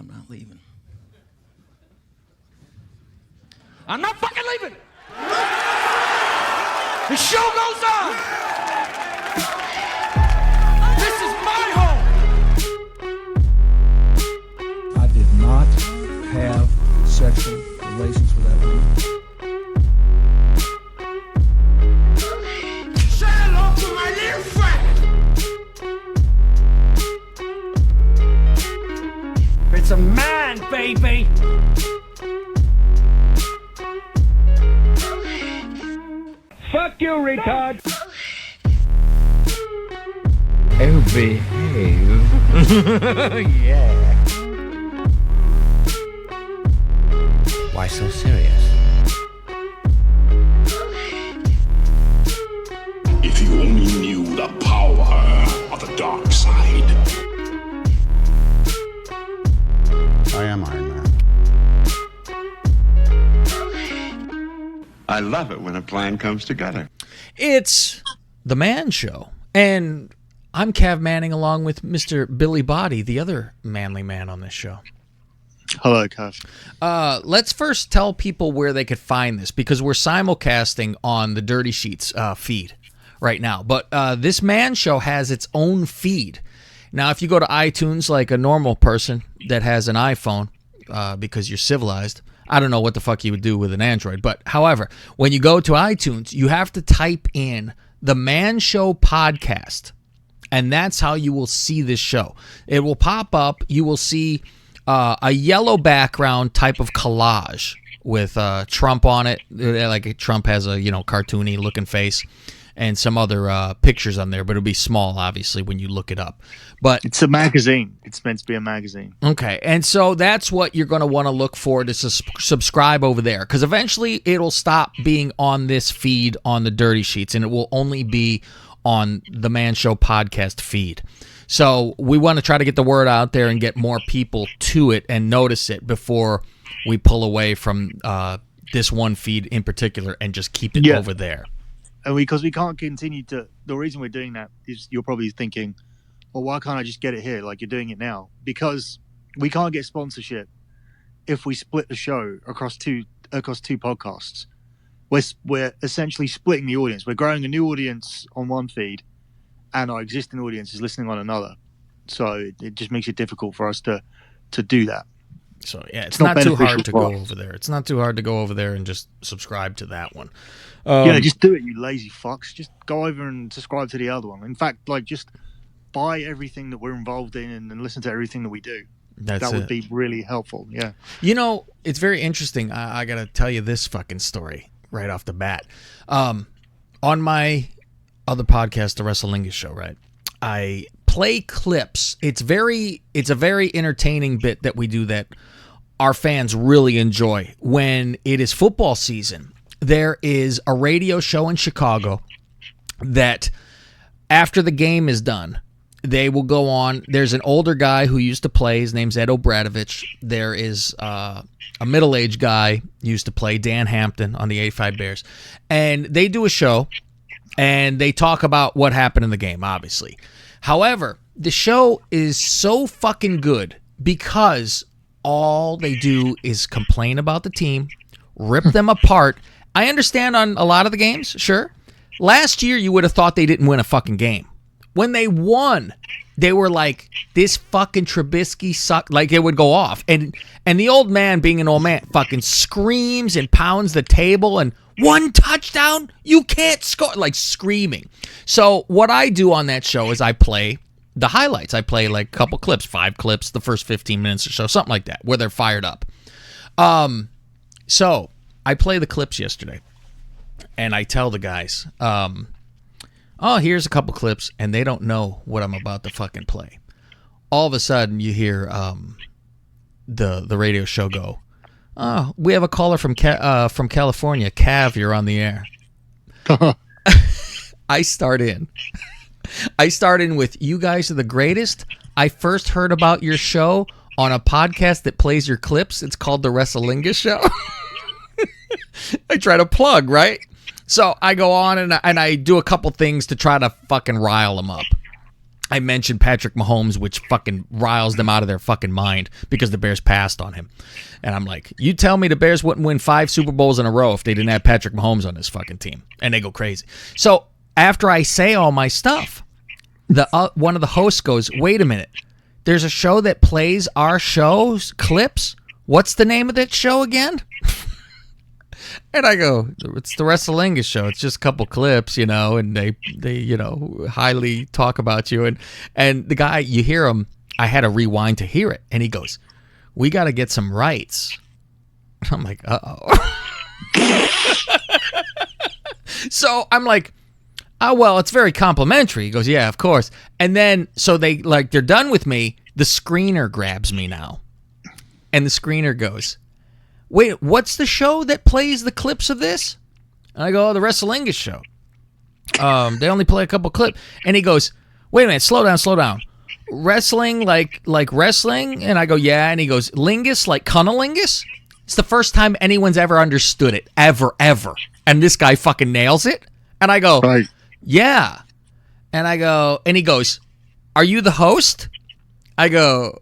I'm not leaving. I'm not fucking leaving. The show goes on. This is my home. I did not have sexual relations with that woman. Say hello to my little friend. It's a man, baby. Fuck you, retard. Oh, behave. Yeah. Why so serious? If you only knew the power of the dark side. I am Iron Man. I love it when a plan comes together. It's The Man Show. And I'm Cav Manning along with Mr. Billy Body, the other manly man on this show. Hello, Cav. Let's first tell people where they could find this, because we're simulcasting on the Dirty Sheets feed right now. But this Man Show has its own feed. Now, if you go to iTunes like a normal person that has an iPhone, because you're civilized, I don't know what the fuck you would do with an Android. But however, when you go to iTunes, you have to type in the Man Show podcast. And that's how you will see this show. It will pop up. You will see a yellow background type of collage with Trump on it. Like Trump has a, cartoony looking face. And some other pictures on there, but it'll be small, obviously, when you look it up. But it's a magazine. It's meant to be a magazine. Okay, and so that's what you're going to want to look for to subscribe over there, because eventually it'll stop being on this feed on the Dirty Sheets, and it will only be on the Man Show podcast feed. So we want to try to get the word out there and get more people to it and notice it before we pull away from this one feed in particular and just keep it over there. And because we can't continue to, the reason we're doing that is you're probably thinking, well, why can't I just get it here like you're doing it now? Because we can't get sponsorship if we split the show across two podcasts. We're essentially splitting the audience. We're growing a new audience on one feed, and our existing audience is listening on another. So it just makes it difficult for us to do that. So yeah, it's not too hard to go over there. It's not too hard to go over there and just subscribe to that one. Just do it, you lazy fucks. Just go over and subscribe to the other one. In fact, just buy everything that we're involved in and listen to everything that we do. That would be really helpful. Yeah. It's very interesting. I got to tell you this fucking story right off the bat. On my other podcast, the Wrestlingus Show, right? I play clips. It's a very entertaining bit that we do that our fans really enjoy. When it is football season, there is a radio show in Chicago that after the game is done, they will go on. There's an older guy who used to play. His name's Ed Obradovich. There is a middle-aged guy used to play, Dan Hampton, on the 85 Bears. And they do a show, and they talk about what happened in the game, obviously. However, the show is so fucking good because all they do is complain about the team, rip them apart. I understand on a lot of the games, sure. Last year, you would have thought they didn't win a fucking game. When they won, they were like, this fucking Trubisky sucked. Like, it would go off. And the old man, being an old man, fucking screams and pounds the table and, one touchdown? You can't score. Like, screaming. So what I do on that show is I play the highlights. I play like a couple clips, 5 clips, the first 15 minutes or so, something like that, where they're fired up. So I play the clips yesterday, and I tell the guys, here's a couple clips, and they don't know what I'm about to fucking play. All of a sudden, you hear the radio show go, oh, we have a caller from California. Cav, you're on the air. I start in with, you guys are the greatest. I first heard about your show on a podcast that plays your clips. It's called the Wrestlingus Show. I try to plug, right? So I go on and I do a couple things to try to fucking rile them up. I mentioned Patrick Mahomes, which fucking riles them out of their fucking mind because the Bears passed on him. And I'm like, you tell me the Bears wouldn't win 5 Super Bowls in a row if they didn't have Patrick Mahomes on this fucking team. And they go crazy. So after I say all my stuff, one of the hosts goes, wait a minute. There's a show that plays our show's clips? What's the name of that show again? And I go, it's the Wrestlingus show. It's just a couple clips, and they highly talk about you. And the guy, you hear him, I had to rewind to hear it. And he goes, we got to get some rights. I'm like, uh-oh. So I'm like, oh, well, it's very complimentary. He goes, yeah, of course. And then, so they're done with me. The screener grabs me now. And the screener goes, wait, what's the show that plays the clips of this? And I go, oh, the Wrestlingus show. They only play a couple clips. And he goes, wait a minute, slow down. Wrestling like wrestling? And I go, yeah. And he goes, lingus like cunnilingus? It's the first time anyone's ever understood it. Ever. And this guy fucking nails it. And I go, Right. yeah. And he goes, are you the host? I go,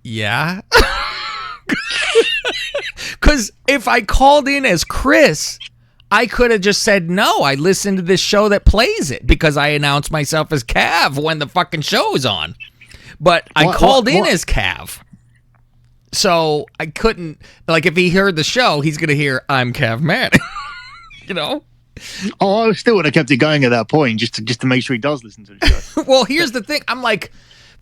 yeah. Because if I called in as Chris, I could have just said, no, I listened to this show that plays it because I announced myself as Cav when the fucking show's on. But I called in as Cav. So I couldn't, if he heard the show, he's going to hear, I'm Cav Man. Oh, I still would have kept it going at that point just to make sure he does listen to the show. Well, here's the thing. I'm like,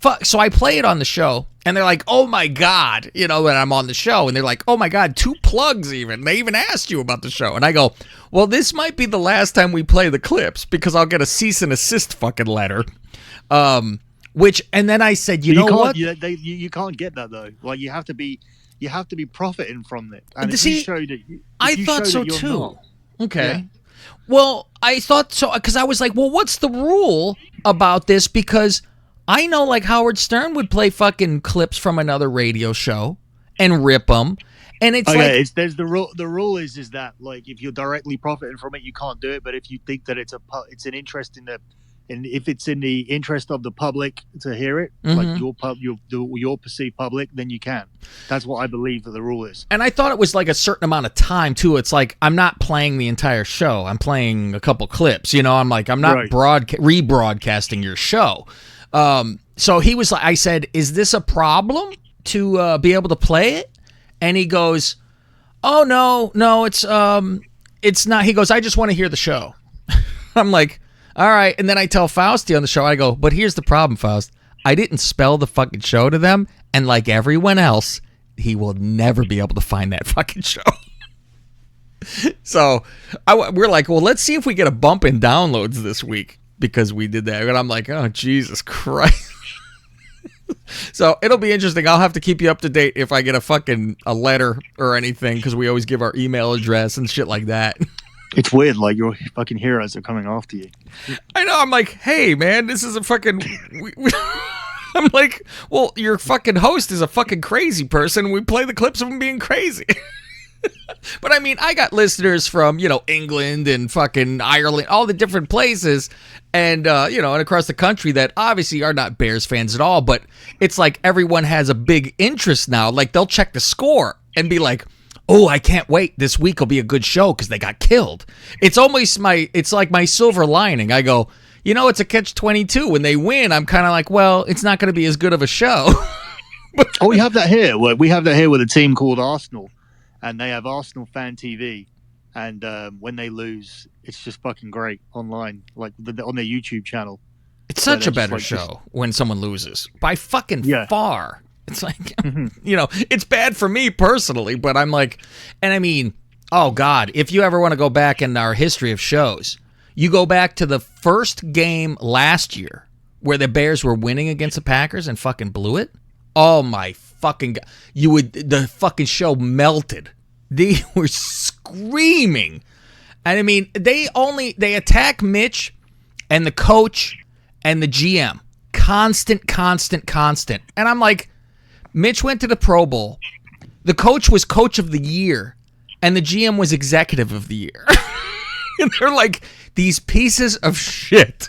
fuck. So I play it on the show, and they're like, oh my God, when I'm on the show, and they're like, oh my God, 2 plugs even. They even asked you about the show. And I go, well, this might be the last time we play the clips because I'll get a cease and assist fucking letter. And then I said, you know what? You can't get that though. Like you have to be profiting from it. And See, if you show that, I thought so too. Not, okay. Yeah. Well, I thought so because I was like, well, what's the rule about this? Because I know Howard Stern would play fucking clips from another radio show and rip them. And it's there's the rule. The rule is that if you're directly profiting from it, you can't do it. But if you think that it's an interest and if it's in the interest of the public to hear it, your perceived public, then you can. That's what I believe that the rule is. And I thought it was a certain amount of time too. It's I'm not playing the entire show. I'm playing a couple clips. I'm not rebroadcasting your show. So he was I said, is this a problem to be able to play it? And he goes, oh no, it's not. He goes, I just want to hear the show. I'm like, all right. And then I tell Fausti on the show, I go, but here's the problem, Faust. I didn't spell the fucking show to them. And like everyone else, he will never be able to find that fucking show. So we're like, well, let's see if we get a bump in downloads this week because we did that. And I'm like, oh, Jesus Christ. So it'll be interesting. I'll have to keep you up to date if I get a letter or anything because we always give our email address and shit like that. It's weird, your fucking heroes are coming after you. I know. I'm like, hey, man, this is a fucking... I'm like, well, your fucking host is a fucking crazy person. We play the clips of him being crazy. But I mean, I got listeners from, England and fucking Ireland, all the different places, and, and across the country that obviously are not Bears fans at all, but it's everyone has a big interest now. They'll check the score and be like, oh, I can't wait. This week will be a good show because they got killed. It's almost it's like my silver lining. I go, it's a catch-22. When they win, I'm kind of like, well, it's not going to be as good of a show. Oh, we have that here. We have that here with a team called Arsenal, and they have Arsenal Fan TV. And when they lose, it's just fucking great online, on their YouTube channel. It's such a better show when someone loses by fucking far. It's it's bad for me personally, but I'm like, and I mean, oh God, if you ever want to go back in our history of shows, you go back to the first game last year where the Bears were winning against the Packers and fucking blew it. Oh my fucking God. The fucking show melted. They were screaming. And I mean, they attack Mitch and the coach and the GM. Constant. And I'm like, Mitch went to the Pro Bowl. The coach was coach of the year. And the GM was executive of the year. And they're like, these pieces of shit.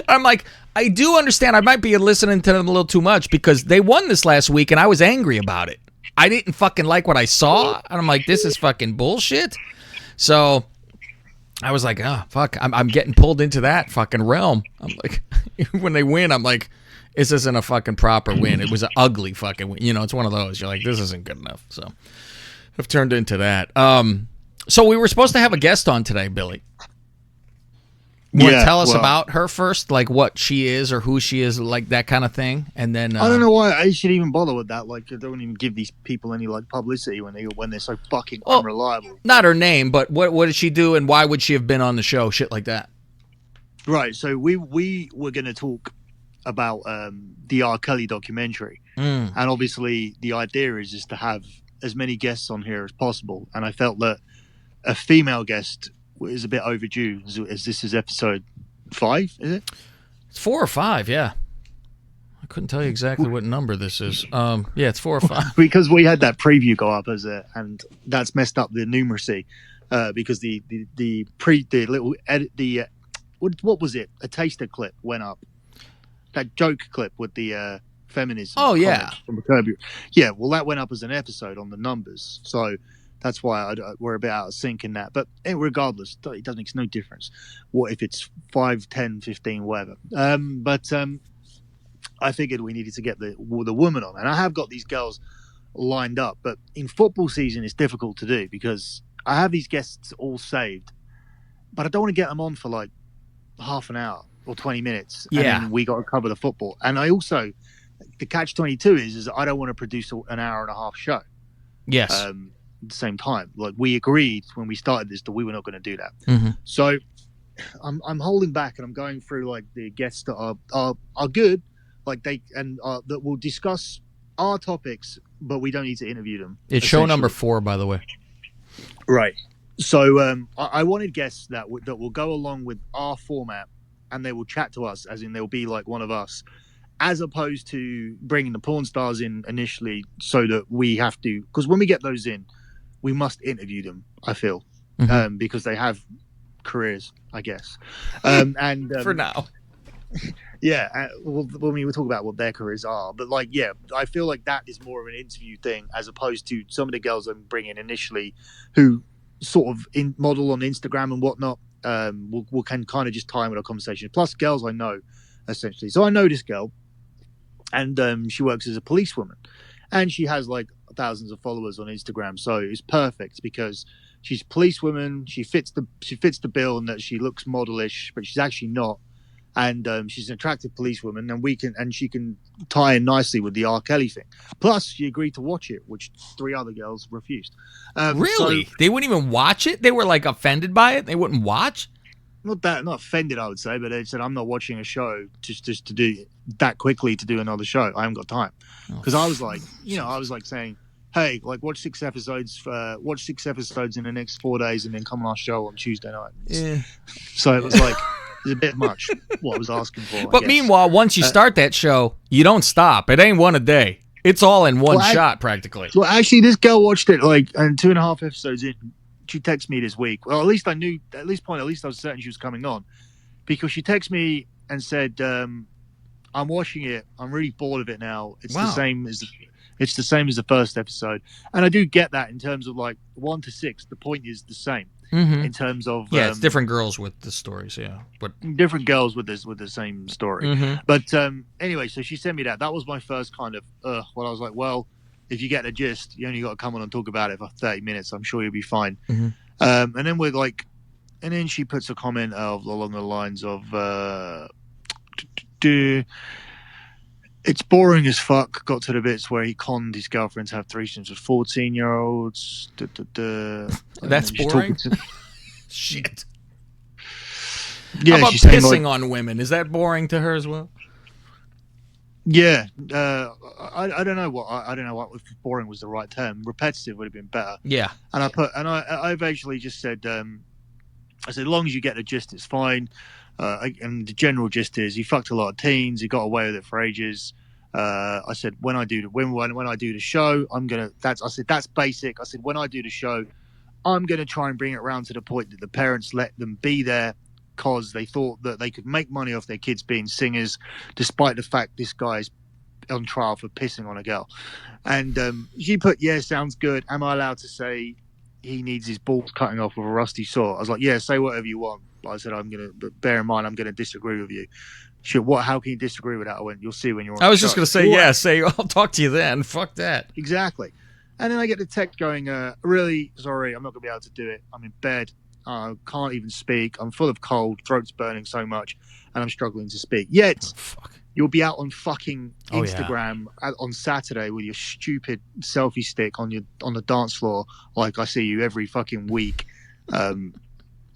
I'm like, I do understand. I might be listening to them a little too much because they won this last week and I was angry about it. I didn't fucking like what I saw, and I'm like, this is fucking bullshit. So I was like, oh, fuck, I'm getting pulled into that fucking realm. I'm like, when they win, I'm like, this isn't a fucking proper win. It was an ugly fucking win. You know, it's one of those. You're like, this isn't good enough. So I've turned into that. So we were supposed to have a guest on today, Billy. You want to tell us about her first, like what she is or who she is, like that kind of thing, and then I don't know why I should even bother with that. Like, I don't even give these people any like publicity when they're so fucking unreliable. Not her name, but what did she do, and why would she have been on the show? Shit like that. Right. So we were going to talk about the R. Kelly documentary, and obviously the idea is to have as many guests on here as possible. And I felt that a female guest is a bit overdue, as this is episode 5, is it? It's 4 or 5, yeah. I couldn't tell you exactly what number this is. Yeah, it's 4 or 5. Because we had that preview go up and that's messed up the numeracy, because the little edit, what was it? A taster clip went up. That joke clip with the feminism. Oh yeah, from Kirby. Yeah, well that went up as an episode on the numbers, so that's why we're a bit out of sync in that. But regardless, it doesn't make no difference. What if it's 5, 10, 15, whatever. But I figured we needed to get the woman on, and I have got these girls lined up. But in football season, it's difficult to do because I have these guests all saved, but I don't want to get them on for like half an hour or 20 minutes. Yeah, and then we got to cover the football. And I also, the catch-22 is I don't want to produce an hour and a half show. Yes. At the same time, like we agreed when we started this that we were not going to do that. Mm-hmm. So I'm holding back and I'm going through like the guests that are good, like they and that will discuss our topics, but we don't need to interview them. It's show number 4, by the way. Right. So I wanted guests that will go along with our format, and they will chat to us, as in they'll be like one of us, as opposed to bringing the porn stars in initially, so that we have to, because when we get those in, we must interview them, I feel, because they have careers, I guess. And for now. Yeah, when we talk about what their careers are, but like, yeah, I feel like that is more of an interview thing as opposed to some of the girls I'm bringing initially, who sort of model on Instagram and whatnot. We can kind of just tie in with our conversation. Plus, girls I know, essentially. So I know this girl, and she works as a policewoman, and she has like thousands of followers on Instagram. So it's perfect because she's a policewoman. She fits the bill, and that she looks modelish, but she's actually not. And she's an attractive policewoman, and she can tie in nicely with the R. Kelly thing. Plus, she agreed to watch it, which 3 other girls refused. Really? So, they wouldn't even watch it? They were like offended by it? They wouldn't watch? Not offended, I would say, but they said, I'm not watching a show just to do that quickly to do another show. I haven't got time. Because I was like, I was like saying, hey, like watch 6 episodes in the next 4 days and then come on our show on Tuesday night. Yeah. So it was like, it's a bit much what I was asking for. But meanwhile, once you start that show, you don't stop. It ain't one a day. It's all in one shot, practically. Well, actually, this girl watched it like, and 2.5 episodes in, she texted me this week. Well, at least I knew, at least I was certain she was coming on, because she texted me and said, "I'm watching it. I'm really bored of it now. It's the same as the first episode." And I do get that in terms of like 1 to 6, the point is the same. Mm-hmm. In terms of it's different girls with the stories, but different girls with the same story. Mm-hmm. But anyway, so she sent me that. That was my first kind of well, I was like, well, if you get the gist, you only got to come on and talk about it for 30 minutes. I'm sure you'll be fine. Mm-hmm. And then we're like, and then she puts a comment along the lines of, it's boring as fuck. Got to the bits where he conned his girlfriend to have threesomes with 14-year-olds. That's boring. Shit. Yeah, how about she's pissing on women? Is that boring to her as well? Yeah, I don't know what I don't know what if boring was the right term. Repetitive would have been better. Yeah. And I eventually just said, I said, as long as you get the gist, it's fine. And the general gist is he fucked a lot of teens. He got away with it for ages. I said, when I do the show, that's basic. I said, when I do the show, I'm going to try and bring it around to the point that the parents let them be there, because they thought that they could make money off their kids being singers, despite the fact this guy's on trial for pissing on a girl. And she put, yeah, sounds good. Am I allowed to say he needs his balls cutting off with a rusty saw? I was like, yeah, say whatever you want. But I said, but bear in mind, I'm going to disagree with you. Shit, what? How can you disagree with that? I went, you'll see when you're on. I was just going to say, yeah, say, I'll talk to you then. Fuck that. Exactly. And then I get the text going, really sorry, I'm not going to be able to do it. I'm in bed. I can't even speak. I'm full of cold. Throat's burning so much. And I'm struggling to speak. Yet, you'll be out on fucking Instagram on Saturday with your stupid selfie stick on the dance floor, like I see you every fucking week.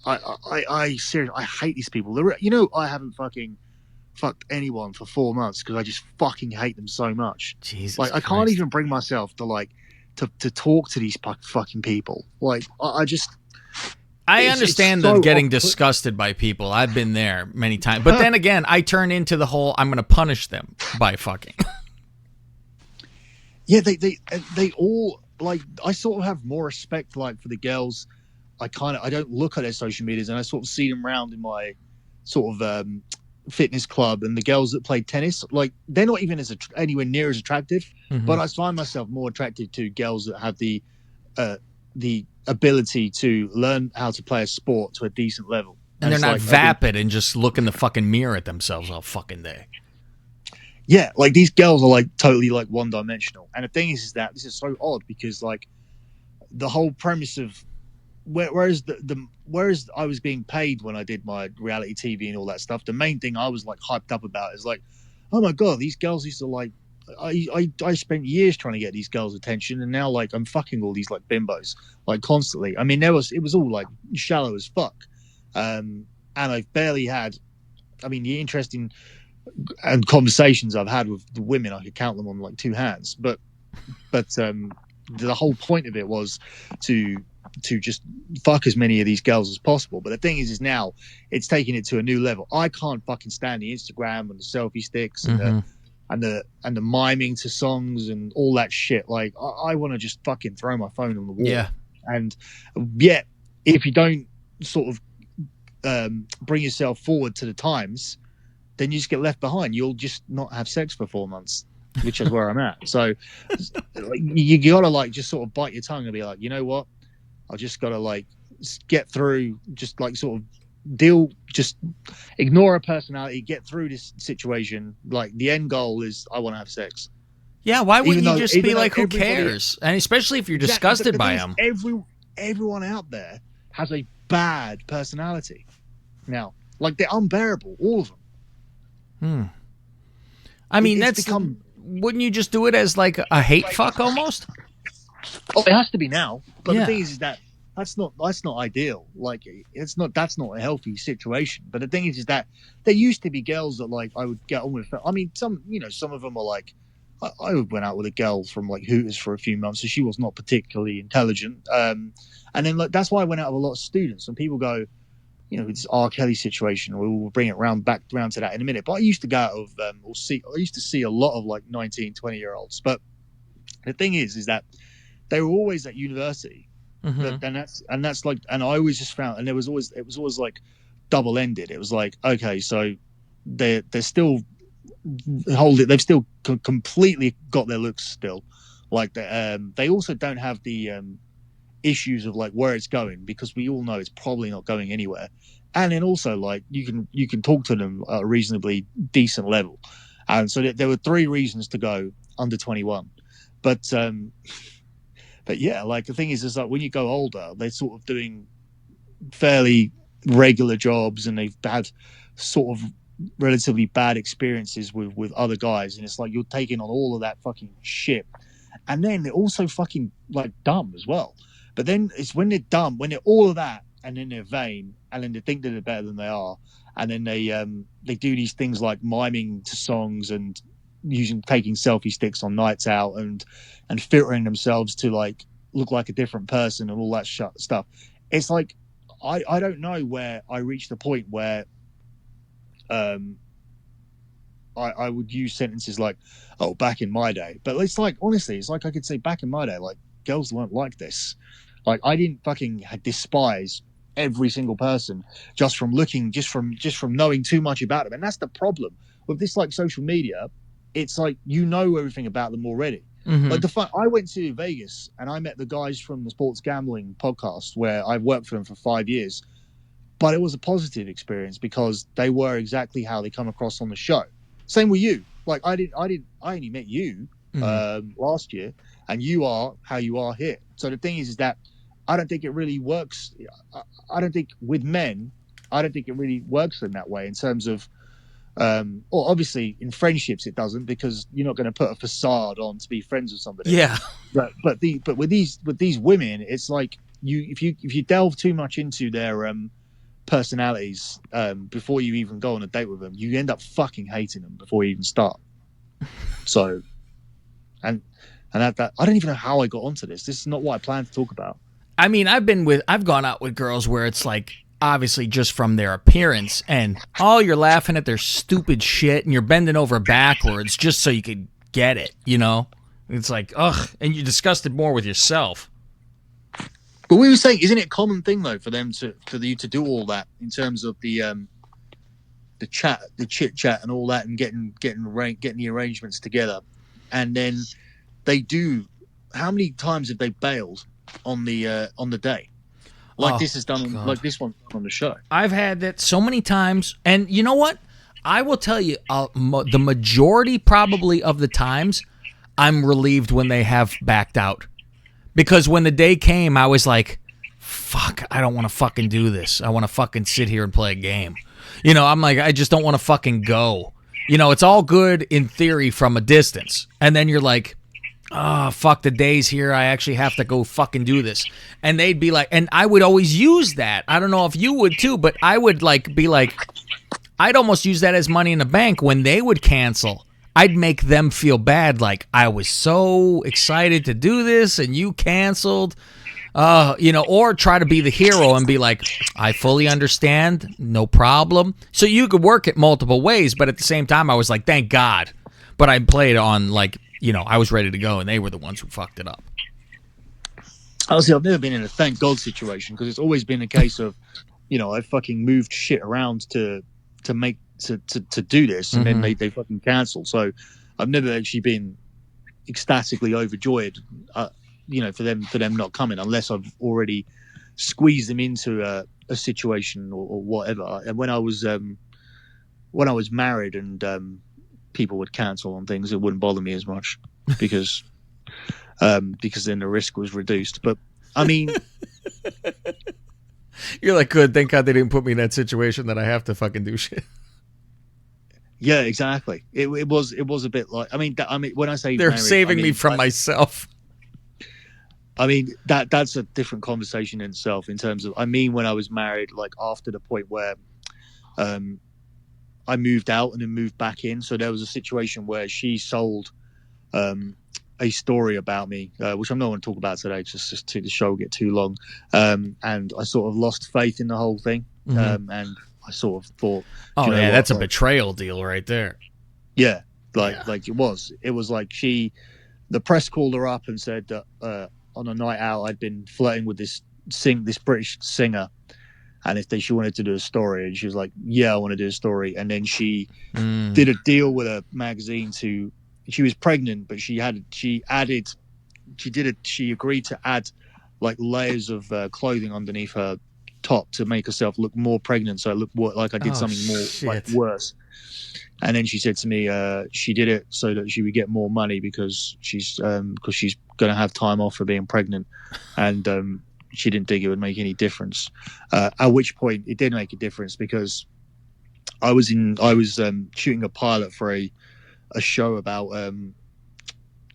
I seriously, I hate these people. I haven't fucking fucked anyone for 4 months because I just fucking hate them so much. Jesus, like I can't even bring myself to talk to these fucking people. Like I understand so getting disgusted by people. I've been there many times. But then again, I turn into the whole I'm going to punish them by fucking. Yeah, they all, like, I sort of have more respect, like, for the girls. I don't look at their social medias, and I sort of see them around in my sort of fitness club, and the girls that play tennis, like, they're not even anywhere near as attractive. Mm-hmm. But I find myself more attracted to girls that have the ability to learn how to play a sport to a decent level. And they're not vapid and just look in the fucking mirror at themselves all fucking day. Yeah, like, these girls are, like, totally, like, one-dimensional. And the thing is that this is so odd because, like, the whole premise of whereas I was being paid when I did my reality TV and all that stuff, the main thing I was, like, hyped up about is, like, oh my god, these girls used to, like, I spent years trying to get these girls' attention, and now, like, I'm fucking all these, like, bimbos, like, constantly. I mean, it was all, like, shallow as fuck, and I've barely had. I mean, the interesting and conversations I've had with the women, I could count them on, like, two hands. But the whole point of it was to just fuck as many of these girls as possible. But the thing is now it's taking it to a new level. I can't fucking stand the Instagram and the selfie sticks and the miming to songs and all that shit. Like, I want to just fucking throw my phone on the wall. Yeah. And yet, if you don't sort of bring yourself forward to the times, then you just get left behind. You'll just not have sex for 4 months, which is where I'm at. So you gotta, like, just sort of bite your tongue and be like, you know what? I just gotta, like, get through, just, like, sort of just ignore a personality, get through this situation. Like, the end goal is I want to have sex. Yeah, why wouldn't you just be like, who cares? And especially if you're disgusted by them. Everyone out there has a bad personality now. Like, they're unbearable, all of them. I mean, wouldn't you just do it as, like, a hate fuck almost? Oh, it has to be now. But the thing is that that's not ideal. Like, that's not a healthy situation. But the thing is that there used to be girls that, like, I would get on with. I mean, some of them are like, I went out with a girl from, like, Hooters for a few months, so she was not particularly intelligent. And then, like, that's why I went out with a lot of students. And people go, it's R. Kelly situation. We'll bring it back around to that in a minute. But I used to go out of, I used to see a lot of, like, 19, 20-year-olds. But the thing is that they were always at university. Mm-hmm. And that's like, and I always just found, and it was always like double-ended. It was like, okay, so they're still they've still completely got their looks still. Like, they also don't have the issues of, like, where it's going, because we all know it's probably not going anywhere. And then also, like, you can talk to them at a reasonably decent level. And so there were 3 reasons to go under 21. But yeah, like, the thing is like, when you go older, they're sort of doing fairly regular jobs, and they've had sort of relatively bad experiences with other guys, and it's like you're taking on all of that fucking shit. And then they're also fucking, like, dumb as well. But then it's when they're dumb, when they're all of that, and then they're vain, and then they think that they're better than they are, and then they do these things like miming to songs and taking selfie sticks on nights out and filtering themselves to, like, look like a different person and all that stuff. It's like, I don't know where I reached the point where I would use sentences like, oh, back in my day. But it's like, honestly, it's like I could say back in my day, like, girls weren't like this. Like, I didn't fucking despise every single person just from knowing too much about them. And that's the problem with this, like, social media. It's like, you know everything about them already. Like I went to Vegas and I met the guys from the sports gambling podcast where I've worked for them for 5 years, but it was a positive experience because they were exactly how they come across on the show. Same with you. Like I only met you last year, and you are how you are here. So the thing is that I don't think it really works. I don't think with men, I don't think it really works in that way in terms of, or obviously in friendships it doesn't, because you're not going to put a facade on to be friends with somebody. Yeah. But with these women, it's like if you delve too much into their personalities before you even go on a date with them, you end up fucking hating them before you even start. So, and that I don't even know how I got onto this. This is not what I planned to talk about. I mean, I've gone out with girls where it's like, obviously just from their appearance, and you're laughing at their stupid shit and you're bending over backwards just so you could get it, you know? It's like, ugh, and you're disgusted more with yourself. But we were saying, isn't it a common thing though for you to do all that in terms of the chit chat and all that, and getting the arrangements together, and then they do? How many times have they bailed on the day? Like this is done, like this one's done on the show. I've had that so many times, and you know what? I will tell you, the majority probably of the times, I'm relieved when they have backed out. Because when the day came, I was like, fuck, I don't want to fucking do this. I want to fucking sit here and play a game. You know, I'm like, I just don't want to fucking go. You know, it's all good in theory from a distance. And then you're like, oh, fuck, the day's here. I actually have to go fucking do this. And they'd be like, and I would always use that. I don't know if you would too, but I would be like, I'd almost use that as money in the bank when they would cancel. I'd make them feel bad, like I was so excited to do this and you canceled. You know, or try to be the hero and be like, I fully understand, no problem. So you could work it multiple ways, but at the same time, I was like, thank God. But I played on like, you know, I was ready to go, and they were the ones who fucked it up. Honestly, I've never been in a thank God situation, because it's always been a case of, you know, I fucking moved shit around to do this, and then they fucking cancel. So I've never actually been ecstatically overjoyed, you know, for them not coming, unless I've already squeezed them into a situation or whatever. And when I was married and people would cancel on things, it wouldn't bother me as much because then the risk was reduced. But I mean, you're like, good, thank God they didn't put me in that situation that I have to fucking do shit. Yeah, exactly. It was a bit like, I mean when I say they're married, saving me from myself. I mean, that's a different conversation in itself, in terms of, I mean, when I was married, like after the point where I moved out and then moved back in. So there was a situation where she sold a story about me, which I'm not going to talk about today, just to the show will get too long. And I sort of lost faith in the whole thing. And I sort of thought, oh yeah, that's a betrayal deal right there. Yeah, like it was like the press called her up and said that on a night out I'd been flirting with this British singer, and if she wanted to do a story, and she was like, yeah, I want to do a story. And then she did a deal with a magazine she was pregnant, but she agreed to add like layers of clothing underneath her top to make herself look more pregnant, so it looked like I did something more like worse. And then she said to me, she did it so that she would get more money because she's going to have time off for being pregnant, and she didn't think it would make any difference. At which point it did make a difference, because I was shooting a pilot for a show about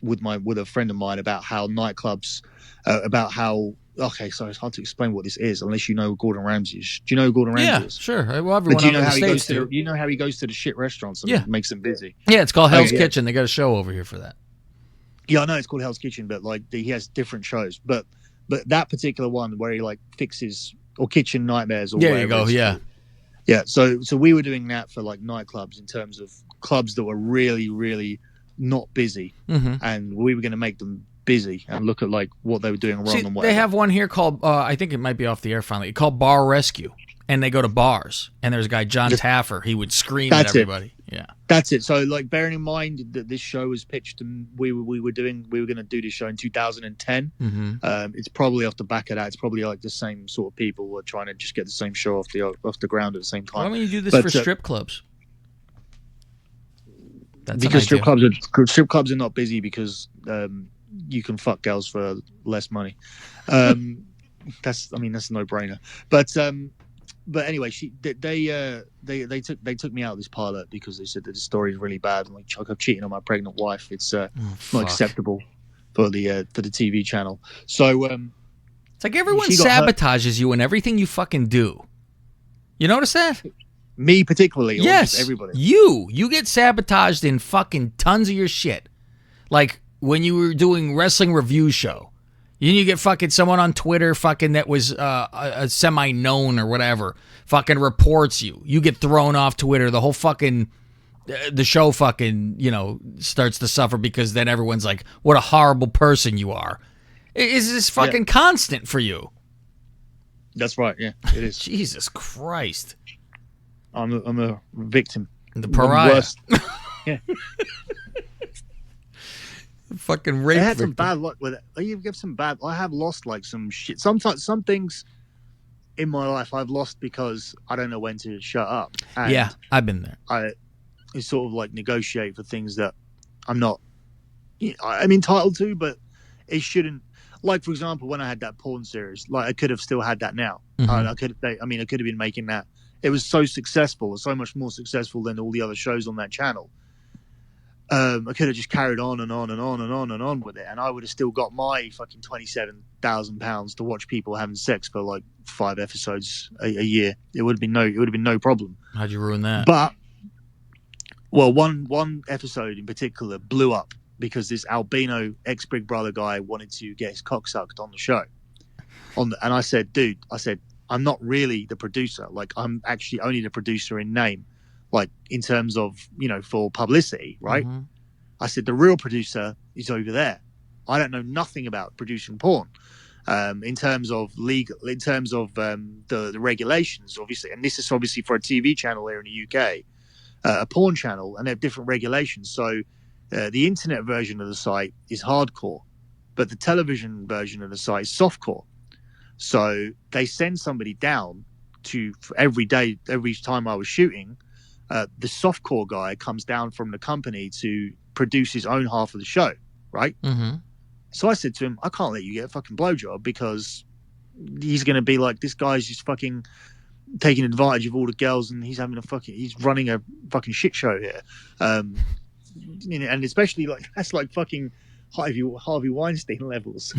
with a friend of mine about how nightclubs okay, so it's hard to explain what this is unless you know Gordon Ramsay is. Do you know who Gordon Ramsay is? Yeah, sure. Well, everyone do you know on the how he goes States to you know how he goes to the shit restaurants and makes them busy? Yeah, it's called Hell's Kitchen. They got a show over here for that. Yeah, I know it's called Hell's Kitchen, but like he has different shows. But that particular one where he like fixes or kitchen nightmares or there you go. Yeah. Yeah. So we were doing that for like nightclubs, in terms of clubs that were really, really not busy, and we were going to make them busy and look at like what they were doing wrong See, and whatever. they have one here called, I think it might be off the air finally, called Bar Rescue. And they go to bars. And there's a guy, John Taffer. He would scream at everybody. Yeah. That's it. So, like, bearing in mind that this show was pitched and we were going to do this show in 2010. It's probably off the back of that. It's probably like the same sort of people who are trying to just get the same show off the ground at the same time. Why don't you do this for strip clubs? That's because strip clubs are not busy because you can fuck girls for less money. That's a no brainer. But anyway, they took me out of this pilot because they said that the story is really bad and like I'm cheating on my pregnant wife. It's not acceptable for the TV channel. So it's like everyone sabotages you in everything you fucking do. You notice that? Me particularly. Yes, everybody. You get sabotaged in fucking tons of your shit. Like when you were doing wrestling review show. You get fucking someone on Twitter fucking that was a semi-known or whatever fucking reports you. You get thrown off Twitter. The whole fucking, the show fucking, starts to suffer because then everyone's like, what a horrible person you are. Is this fucking constant for you? That's right, yeah, it is. Jesus Christ. I'm a victim. The pariah. Worst. Yeah. Fucking rape. I had some bad luck with it. I have lost like some shit. Sometimes some things in my life I've lost because I don't know when to shut up. And yeah, I've been there. I sort of like negotiate for things that I'm entitled to, but it shouldn't. Like for example, when I had that porn series, like I could have still had that now. I could have been making that. It was so successful, so much more successful than all the other shows on that channel. I could have just carried on and on and on and on and on with it, and I would have still got my fucking £27,000 to watch people having sex for like 5 episodes a year. It would have been no problem. How'd you ruin that? But one episode in particular blew up because this albino ex-Big Brother guy wanted to get his cock sucked on the show. And I said, dude, I'm not really the producer. Like I'm actually only the producer in name. Like in terms of, for publicity, right? I said, the real producer is over there. I don't know nothing about producing porn. In terms of the regulations, obviously. And this is obviously for a TV channel here in the UK, a porn channel, and they have different regulations. So the internet version of the site is hardcore, but the television version of the site is softcore. So they send somebody down every time I was shooting, the softcore guy comes down from the company to produce his own half of the show, right? So I said to him, I can't let you get a fucking blowjob because he's going to be like, this guy's just fucking taking advantage of all the girls and he's running a fucking shit show here. And especially like, that's like fucking Harvey Weinstein levels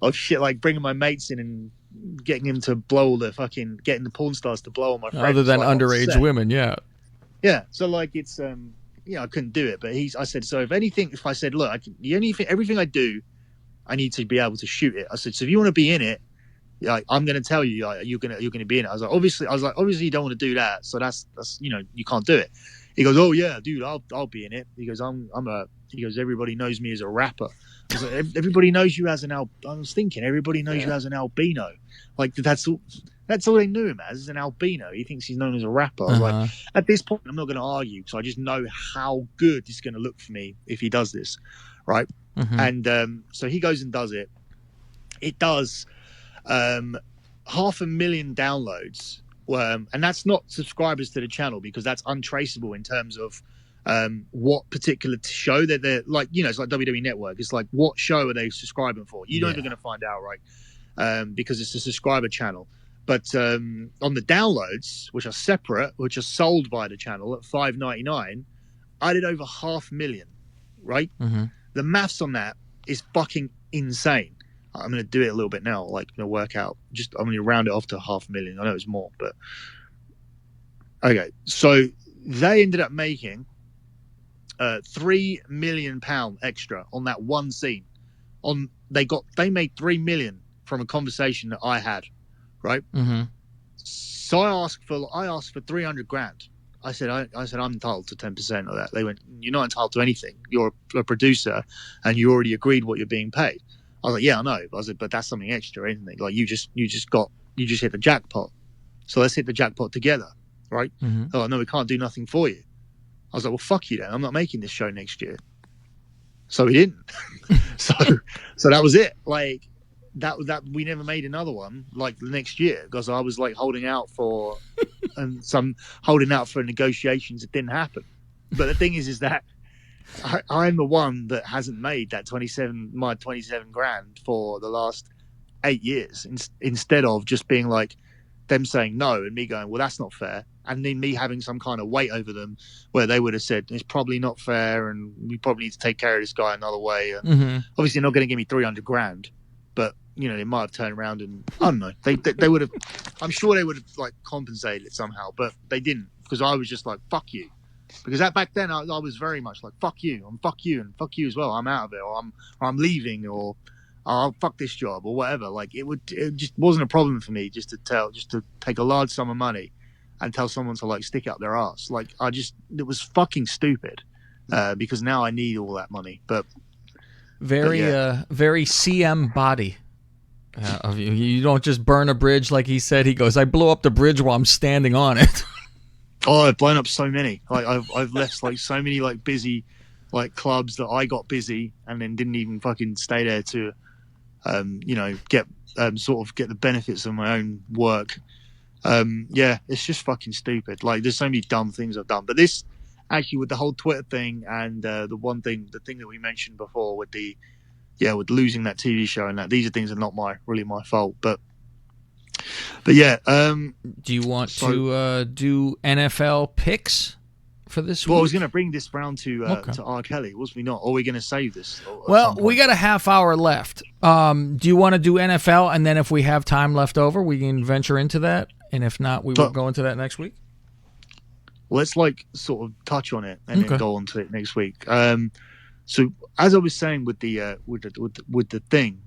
of shit, like bringing my mates in and getting him to blow getting the porn stars to blow on my friends. Other than like, underage women, yeah. Yeah. So like it's, I couldn't do it, but I said, so if I said, look, everything I do, I need to be able to shoot it. I said, so if you want to be in it, I'm going to tell you, you're going to be in it. I was like, obviously you don't want to do that. So that's, you can't do it. He goes, oh yeah, dude, I'll be in it. He goes, he goes, everybody knows me as a rapper. I was like, everybody knows you as I was thinking, everybody knows you as an albino. Like that's all they knew him as an albino. He thinks he's known as a rapper. I was like, at this point, I'm not going to argue because I just know how good it's going to look for me if he does this, right? And so he goes and does it. It does 500,000 downloads, and that's not subscribers to the channel because that's untraceable in terms of what particular show that they're like. It's like WWE Network. It's like what show are they subscribing for? You're never going to find out, right? Because it's a subscriber channel. But on the downloads, which are separate, which are sold by the channel at $5.99, I did over 500,000, right? The maths on that is fucking insane. I'm going to do it a little bit now, like going to work out. I'm going to round it off to 500,000. I know it's more, but okay. So they ended up making £3 million extra on that one scene. They made 3 million from a conversation that I had, right? So I asked for 300 grand I said I'm entitled to 10% of that. They went, you're not entitled to anything. You're a producer, and you already agreed what you're being paid. I was like, yeah, I know. I was like, but that's something extra, isn't it? Like you just hit the jackpot. So let's hit the jackpot together, right? Mm-hmm. Oh no, we can't do nothing for you. I was like, well, fuck you then. I'm not making this show next year. So we didn't. so that was it. Like that we never made another one like the next year because I was like holding out for negotiations that didn't happen. But the thing is that I'm the one that hasn't made that 27 grand for the last 8 years instead of just being like them saying no and me going, well, that's not fair. And then me having some kind of weight over them where they would have said, it's probably not fair and we probably need to take care of this guy another way. And obviously they're not going to give me 300 grand, but you know, they might have turned around and I don't know. They would have, I'm sure they would have like compensated it somehow, but they didn't because I was just like, fuck you. Because back then I was very much like, fuck you and fuck you and fuck you as well. I'm out of it or I'm leaving or I'll fuck this job or whatever. Like it just wasn't a problem for me just to take a large sum of money and tell someone to like stick up their ass. Like it was fucking stupid because now I need all that money. But very CM body. You don't just burn a bridge like he said. He goes, I blew up the bridge while I'm standing on it. Oh, I've blown up so many. Like I've left like so many like busy like clubs that I got busy and then didn't even fucking stay there to get the benefits of my own work. It's just fucking stupid. Like there's so many dumb things I've done. But this actually with the whole Twitter thing and the thing that we mentioned before with with losing that TV show and that these are things that are not really my fault. But yeah. Do you want to do NFL picks for this week? Well, I was going to bring this round to R. Kelly, was we not? Or are we going to save this? Well, we got a half hour left. Do you want to do NFL, and then if we have time left over, we can venture into that, and if not, we will go into that next week? Let's like sort of touch on it and then go on to it next week. So as I was saying with the thing,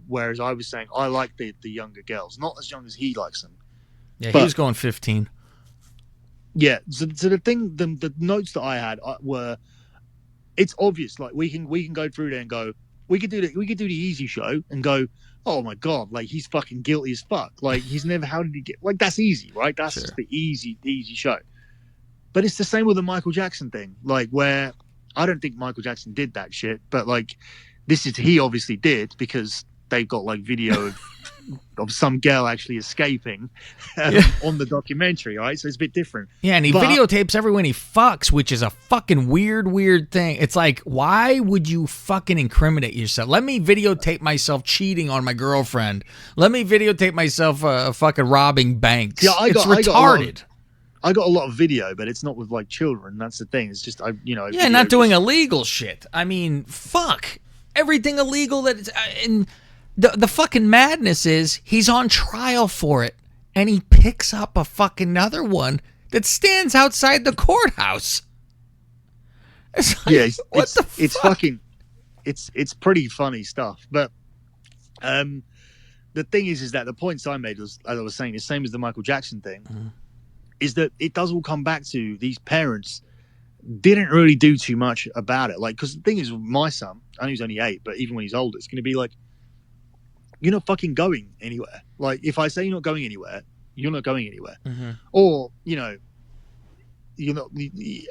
whereas I was saying I like the younger girls, not as young as he likes them. Yeah, he was going 15. Yeah, so the thing, the notes that I had were, it's obvious. Like we can go through there and go, we could do the easy show and go, oh my god, like he's fucking guilty as fuck. Like he's never, how did he get? Like that's easy, right? That's just the easy show. But it's the same with the Michael Jackson thing, like where I don't think Michael Jackson did that shit, but like he obviously did because they've got like video of some girl actually escaping on the documentary, right? So it's a bit different. Yeah, and he videotapes everyone he fucks, which is a fucking weird thing. It's like, why would you fucking incriminate yourself? Let me videotape myself cheating on my girlfriend. Let me videotape myself fucking robbing banks. Yeah, it's retarded. I got a lot of video, but it's not with like children. That's the thing. It's just not doing illegal shit. I mean, fuck everything illegal that it's and the fucking madness is he's on trial for it, and he picks up a fucking other one that stands outside the courthouse. It's like, it's fucking, it's pretty funny stuff. But the thing is that the points I made was, as I was saying, the same as the Michael Jackson thing. Mm-hmm. Is that it does all come back to these parents didn't really do too much about it. Like, because the thing is, my son, I know he's only 8, but even when he's older, it's going to be like, you're not fucking going anywhere. Like, if I say you're not going anywhere, you're not going anywhere. Mm-hmm. Or, you're not,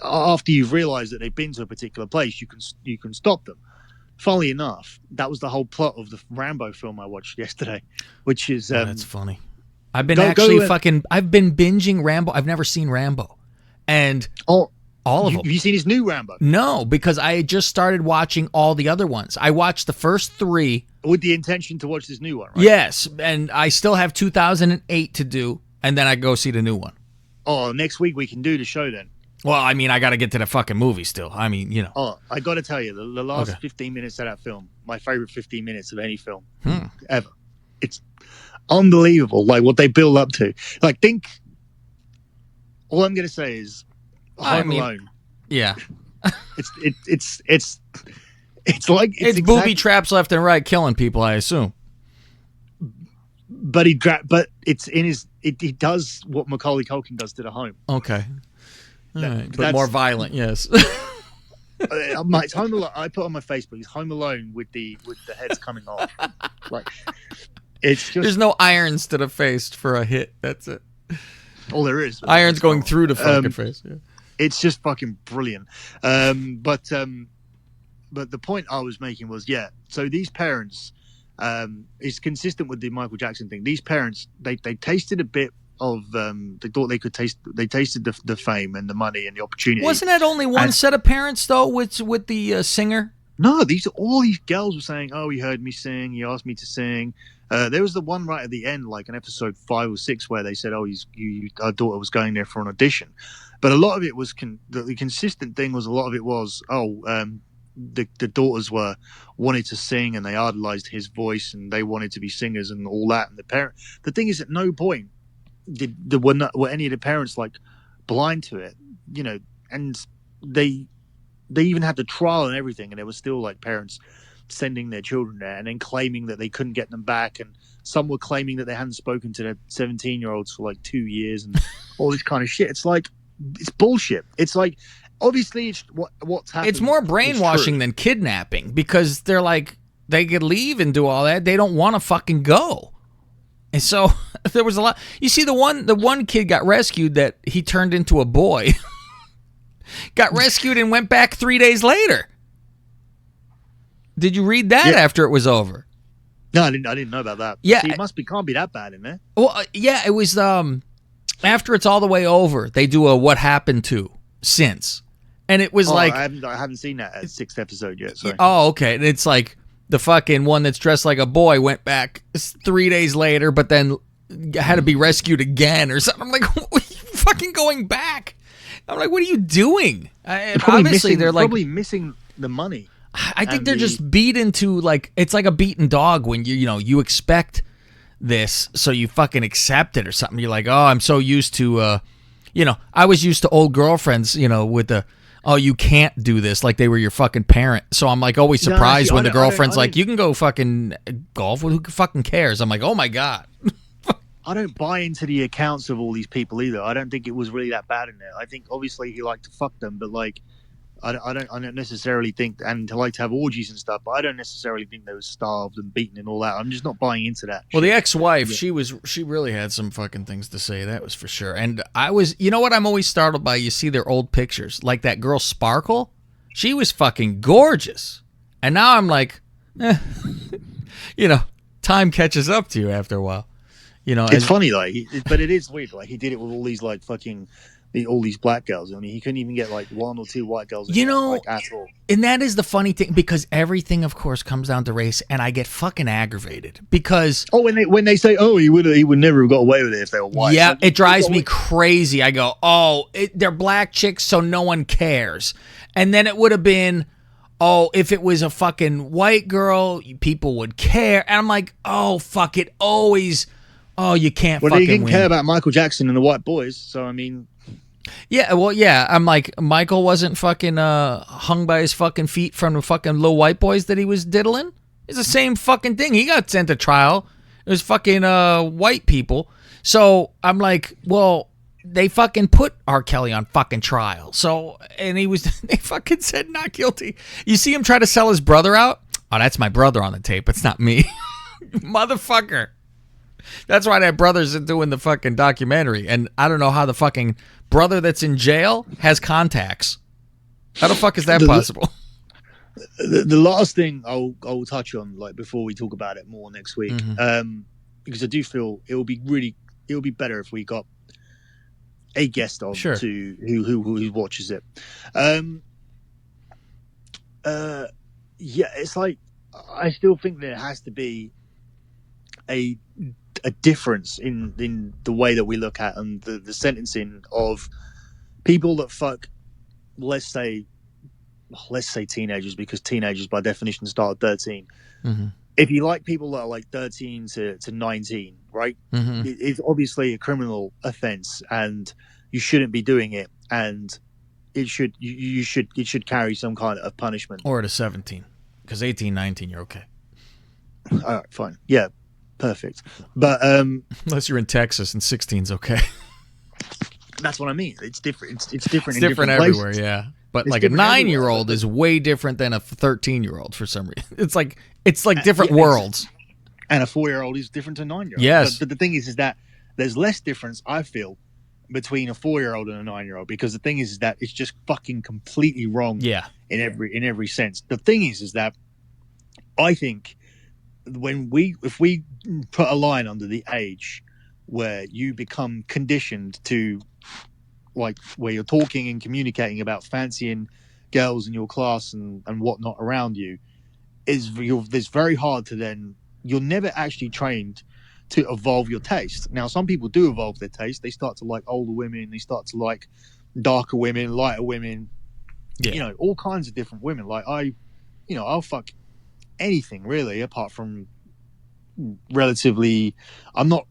after you've realized that they've been to a particular place, you can stop them. Funnily enough, that was the whole plot of the Rambo film I watched yesterday, which is that's funny. I've been I've been binging Rambo. I've never seen Rambo. And all of them. Have you seen his new Rambo? No, because I just started watching all the other ones. I watched the first 3. With the intention to watch this new one, right? Yes, and I still have 2008 to do, and then I go see the new one. Oh, next week we can do the show then. Well, I mean, I got to get to the fucking movie still. I mean, Oh, I got to tell you, the last 15 minutes of that film, my favorite 15 minutes of any film ever. It's unbelievable, like what they build up to. Like, all I'm gonna say is Home Alone. Yeah. It's like it's booby traps left and right killing people, I assume. But he does what Macaulay Culkin does to the home. Okay. right. But more violent, yes. It's Home Alone. I put on my Facebook. It's Home Alone with the heads coming off. Like it's just There's no irons to the face for a hit. That's it. all there is. Irons going through the fucking face. Yeah. It's just fucking brilliant. But the point I was making was, so these parents, it's consistent with the Michael Jackson thing. These parents, they tasted a bit of, they thought they tasted the fame and the money and the opportunity. Wasn't that only one set of parents, though, with the singer? No, all these girls were saying, oh, he heard me sing, he asked me to sing. There was the one right at the end, like in episode 5 or 6, where they said, oh, our daughter was going there for an audition. But a lot of it was, the consistent thing was, a lot of it was, the daughters wanted to sing and they idolized his voice and they wanted to be singers and all that. And the thing is, at no point were any of the parents like blind to it, you know, and they even had the trial and everything, and there was still like parents sending their children there and then claiming that they couldn't get them back, and some were claiming that they hadn't spoken to their 17-year-olds for like 2 years and all this kind of shit. It's like, it's bullshit. It's like, obviously it's what's happening. It's more brainwashing than kidnapping, because they're like, they could leave and do all that. They don't want to fucking go. And so there was a lot. You see, the one kid got rescued that he turned into a boy. Got rescued and went back 3 days later. Did you read that after it was over? No, I didn't know about that. Yeah, see, it can't be that bad in there. Well, it was after it's all the way over. They do a what happened to since, and it was like I haven't seen that 6th episode yet. Sorry. Oh, okay. And it's like the fucking one that's dressed like a boy went back 3 days later, but then had to be rescued again or something. I'm like, what are you fucking going back? I'm like, what are you doing? Obviously, they're like probably missing the money. I think they're just beat into, like, it's like a beaten dog when you expect this, so you fucking accept it or something. You're like, oh, I'm so used to, I was used to old girlfriends, with the, oh, you can't do this, like they were your fucking parent. So I'm like always surprised when the girlfriend's like, you can go fucking golf with, who fucking cares? I'm like, oh my God. I don't buy into the accounts of all these people either. I don't think it was really that bad in there. I think obviously he liked to fuck them, but like, I don't necessarily think, and to like to have orgies and stuff, but I don't necessarily think they were starved and beaten and all that. I'm just not buying into that. Well, the ex-wife, she really had some fucking things to say, that was for sure. And I was, you know what I'm always startled by? You see their old pictures, like that girl Sparkle, she was fucking gorgeous. And now I'm like, time catches up to you after a while. It's funny, like, but it is weird. Like, he did it with all these like fucking all these black girls. I mean, he couldn't even get like 1 or 2 white girls. Like, at all. And that is the funny thing, because everything, of course, comes down to race, and I get fucking aggravated because when they say, oh, he would never have got away with it if they were white. Yeah, like, it drives me crazy. I go, oh, they're black chicks, so no one cares. And then it would have been, oh, if it was a fucking white girl, people would care. And I'm like, oh, fuck it, always. Oh, you can't fucking win. Well, they didn't care about Michael Jackson and the white boys, so I mean. Yeah, well, yeah. I'm like, Michael wasn't fucking hung by his fucking feet from the fucking little white boys that he was diddling. It's the same fucking thing. He got sent to trial. It was fucking white people. So I'm like, well, they fucking put R. Kelly on fucking trial. So, and they fucking said not guilty. You see him try to sell his brother out? Oh, that's my brother on the tape. It's not me. Motherfucker. That's why that brother's doing the fucking documentary. And I don't know how the fucking brother that's in jail has contacts. How the fuck is that possible? The last thing I'll touch on, like, before we talk about it more next week, because I do feel it will be better if we got a guest on to who watches it. It's like, I still think there has to be a difference in the way that we look at and the sentencing of people that fuck, let's say teenagers, because teenagers by definition start at 13. Mm-hmm. If you like people that are like 13 to 19, right? Mm-hmm. It's obviously a criminal offense and you shouldn't be doing it, and it should carry some kind of punishment. Or to 17, because 18, 19, you're okay. All right, fine. Yeah. Perfect. But unless you're in Texas and 16's okay. That's what I mean. It's different. It's different. It's in different different everywhere, places. yeah. But It's like a different everywhere, 9-year-old but- is way different than a 13-year-old for some reason. It's like different yeah, worlds. And a 4-year-old is different to a 9-year-old. Yes. But the thing is that there's less difference, I feel, between a 4-year-old and a 9-year-old, because the thing is that it's just fucking completely wrong. Yeah. In every sense. The thing is that I think if we put a line under the age where you become conditioned to, like, where you're talking and communicating about fancying girls in your class and whatnot around you, it's very hard to then. You're never actually trained to evolve your taste. Now, some people do evolve their taste. They start to like older women. They start to like darker women, lighter women. Yeah. You know, all kinds of different women. Like I'll fuck anything really, apart from relatively. I'm not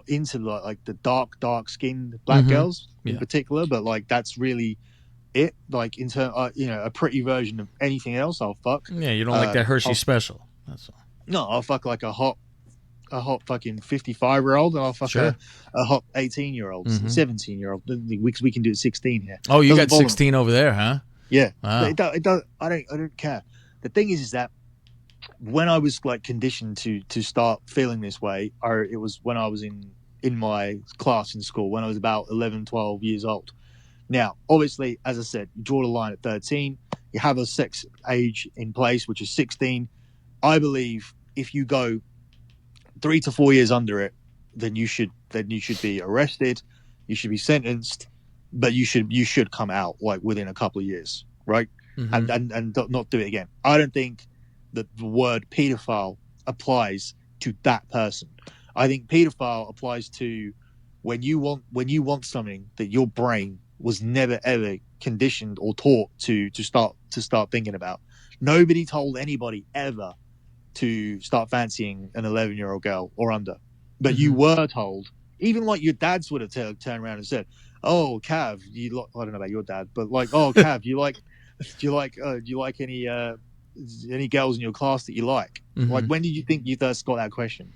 into like the dark skinned black girls in particular, but like that's really it. Like in terms, a pretty version of anything else I'll fuck. Yeah, you don't like that Hershey special. That's all. No, I'll fuck like a hot fucking 55-year-old, and I'll fuck Sure. a hot 18-year-old, 17-year-old. Because we can do it 16 here. Oh, you Doesn't got bother me. 16 over there, huh? Yeah, Wow. it does. I don't care. The thing is that when I was like conditioned to start feeling this way, it was when I was in my class in school when I was about 11, 12 years old. Now, obviously, as I said, you draw the line at 13. You have a sex age in place, which is 16. I believe if you go 3 to 4 years under it, then you should be arrested, you should be sentenced, but you should come out like within a couple of years, right? And not do it again. I don't think that the word pedophile applies to that person. I think pedophile applies to when you want something that your brain was never ever conditioned or taught to start thinking about. Nobody told anybody ever to start fancying an 11-year-old girl or under, but you were told. Even like your dads would have turned around and said, "Oh, Cav, I don't know about your dad, but like, oh, Cav, do you like any girls in your class that you like?" Like, when did you think you first got that question?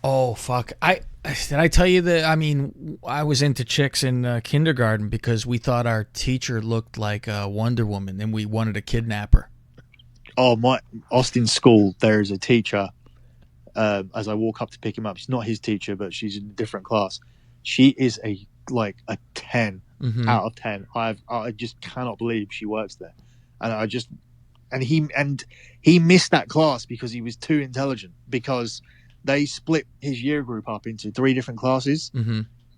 Oh, fuck. Did I tell you that? I mean, I was into chicks in kindergarten because we thought our teacher looked like Wonder Woman and we wanted to kidnap her. Oh, my Austin school, there is a teacher. As I walk up to pick him up, she's not his teacher, but she's in a different class. She is a 10 out of 10. I just cannot believe she works there, and he missed that class because he was too intelligent, because they split his year group up into 3 different classes,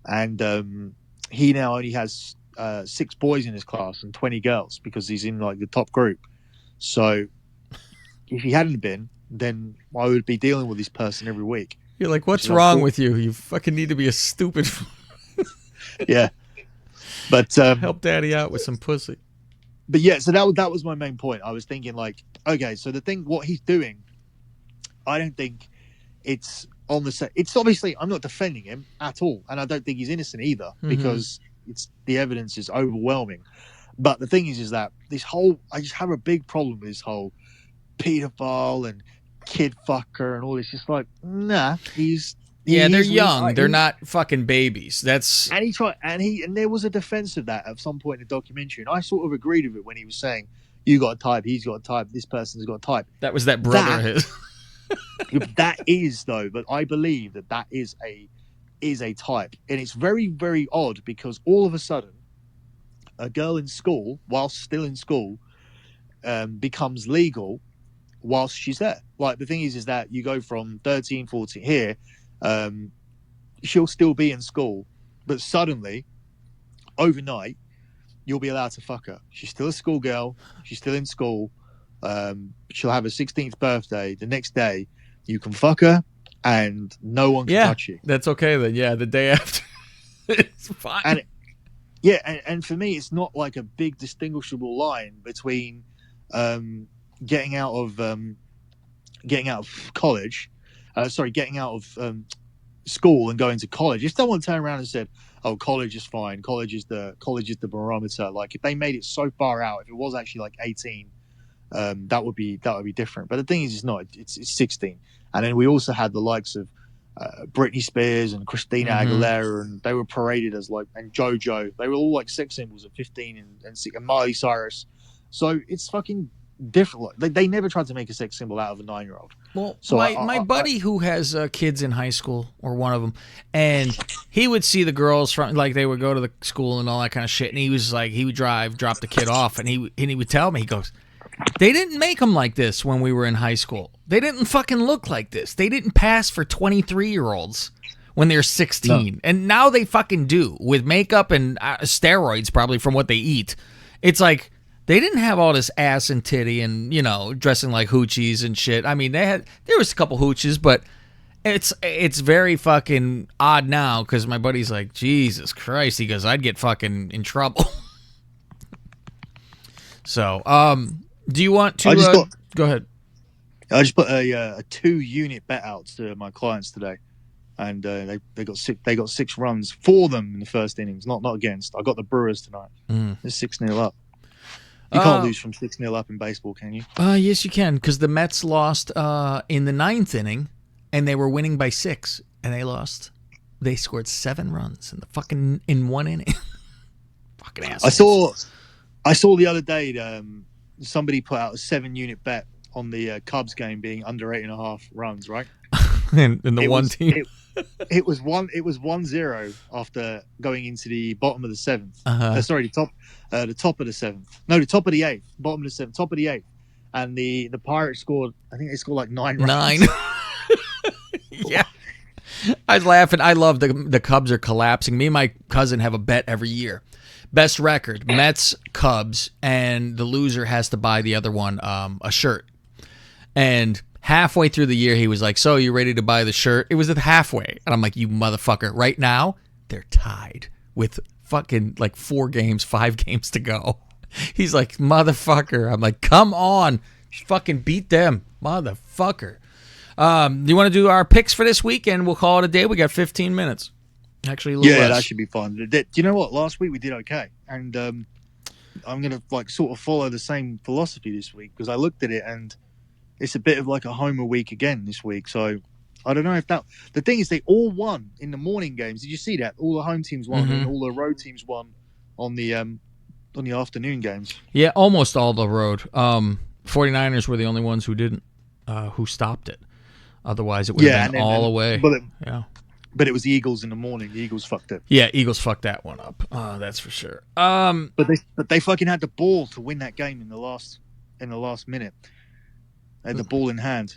and he now only has 6 boys in his class and 20 girls because he's in like the top group. So if he hadn't been, then I would be dealing with this person every week. You're like, what's wrong with you? You fucking need to be a stupid. Yeah, but help daddy out with some pussy. But yeah, so that was my main point. I was thinking like, okay, so what he's doing, I don't think it's on the set. It's obviously, I'm not defending him at all, and I don't think he's innocent either, because the evidence is overwhelming. But the thing is that I just have a big problem with this whole pedophile and kid fucker and all this. Just like, nah, they're young. They're not fucking babies. That's and there was a defense of that at some point in the documentary, and I sort of agreed with it when he was saying, "You got a type, he's got a type, this person's got a type." That was that brother of his. That is though, but I believe that is a type, and it's very, very odd because all of a sudden, a girl in school, whilst still in school, becomes legal whilst she's there. Like, the thing is that you go from 13, 14 here, she'll still be in school, but suddenly, overnight, you'll be allowed to fuck her. She's still a schoolgirl. She's still in school. She'll have her 16th birthday. The next day, you can fuck her, and no one can touch you. That's okay then. Yeah, the day after, it's fine. And for me, it's not like a big distinguishable line between getting out of college, getting out of school and going to college. If someone turned around and said, "Oh, college is fine. College is the barometer," like if they made it so far out, if it was actually like 18, that would be different. But the thing is, it's not. It's 16. And then we also had the likes of Britney Spears and Christina Aguilera, and they were paraded as like, and JoJo. They were all like sex symbols at 15 and Miley Cyrus. So it's fucking different. Like, they never tried to make a sex symbol out of a 9-year-old. Well, so my buddy who has kids in high school, or one of them, and he would see the girls from, like, they would go to the school and all that kind of shit, and he was like, he would drop the kid off, and he would tell me, he goes, they didn't make them like this when we were in high school. They didn't fucking look like this. They didn't pass for 23-year-olds when they're 16. No. And now they fucking do, with makeup and steroids probably from what they eat. It's like, they didn't have all this ass and titty and, you know, dressing like hoochies and shit. I mean, there was a couple hooches, but it's very fucking odd now, because my buddy's like, Jesus Christ. He goes, I'd get fucking in trouble. So, do you want to go ahead? I just put a 2-unit bet out to my clients today, and they got 6 runs for them in the first innings, not against. I got the Brewers tonight. They're 6-0 up. You can't lose from 6-0 up in baseball, can you? Yes, you can, because the Mets lost in the 9th inning, and they were winning by 6, and they lost. They scored 7 runs in 1 inning. Fucking assholes. I saw the other day somebody put out a 7-unit bet on the Cubs game being under 8.5 runs, right? in the one team. It was 1-0 after going into the bottom of the 7th. The top of the 7th. No, the top of the 8th. Bottom of the 7th. Top of the 8th. And the Pirates scored. I think they scored like 9 runs. 9. Yeah. I was laughing. I love the Cubs are collapsing. Me and my cousin have a bet every year. Best record, Mets, Cubs, and the loser has to buy the other one a shirt. And halfway through the year, he was like, so you ready to buy the shirt? It was at halfway. And I'm like, you motherfucker. Right now, they're tied with fucking like 5 games to go. He's like, motherfucker. I'm like, come on. Fucking beat them. Motherfucker. Do you want to do our picks for this week? And we'll call it a day. We got 15 minutes. Actually, a little less. That should be fun. Do you know what? Last week we did okay. And I'm going to like sort of follow the same philosophy this week, because I looked at it and it's a bit of like a homer week again this week. So I don't know if that... The thing is, they all won in the morning games. Did you see that? All the home teams won and all the road teams won on the afternoon games. Yeah, almost all the road. 49ers were the only ones who didn't, who stopped it. Otherwise, it would have been all away. But it was the Eagles in the morning. The Eagles fucked it. Yeah, Eagles fucked that one up. That's for sure. But they fucking had the ball to win that game in the last minute. They had the ball in hand.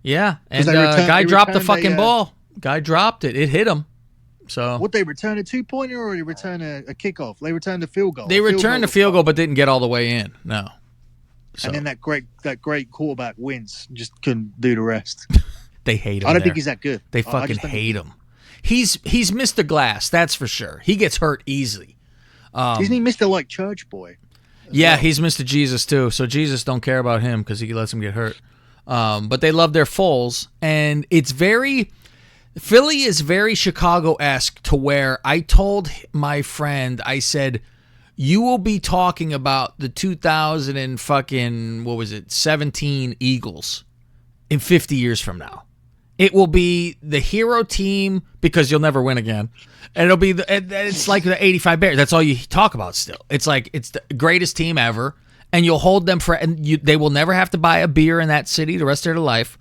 Yeah, and guy dropped the fucking ball. Guy dropped it. It hit him. So what, they return a 2-pointer or they return a kickoff? They returned a field goal. They returned a field goal, but didn't get all the way in. No. So. And then that great quarterback wins, just couldn't do the rest. They hate him. I don't think he's that good. They fucking hate him. He's Mr. Glass, that's for sure. He gets hurt easily. Isn't he Mr. like Church Boy? Yeah, he's Mr. Jesus too. So Jesus don't care about him because he lets him get hurt. But they love their Foles, and it's Philly is very Chicago-esque, to where I told my friend, I said, you will be talking about the 2000 and fucking 17 Eagles in 50 years from now. It will be the hero team, because you'll never win again. And it'll be it's like the 85 Bears. That's all you talk about still. It's like it's the greatest team ever, and you'll hold them they will never have to buy a beer in that city the rest of their life.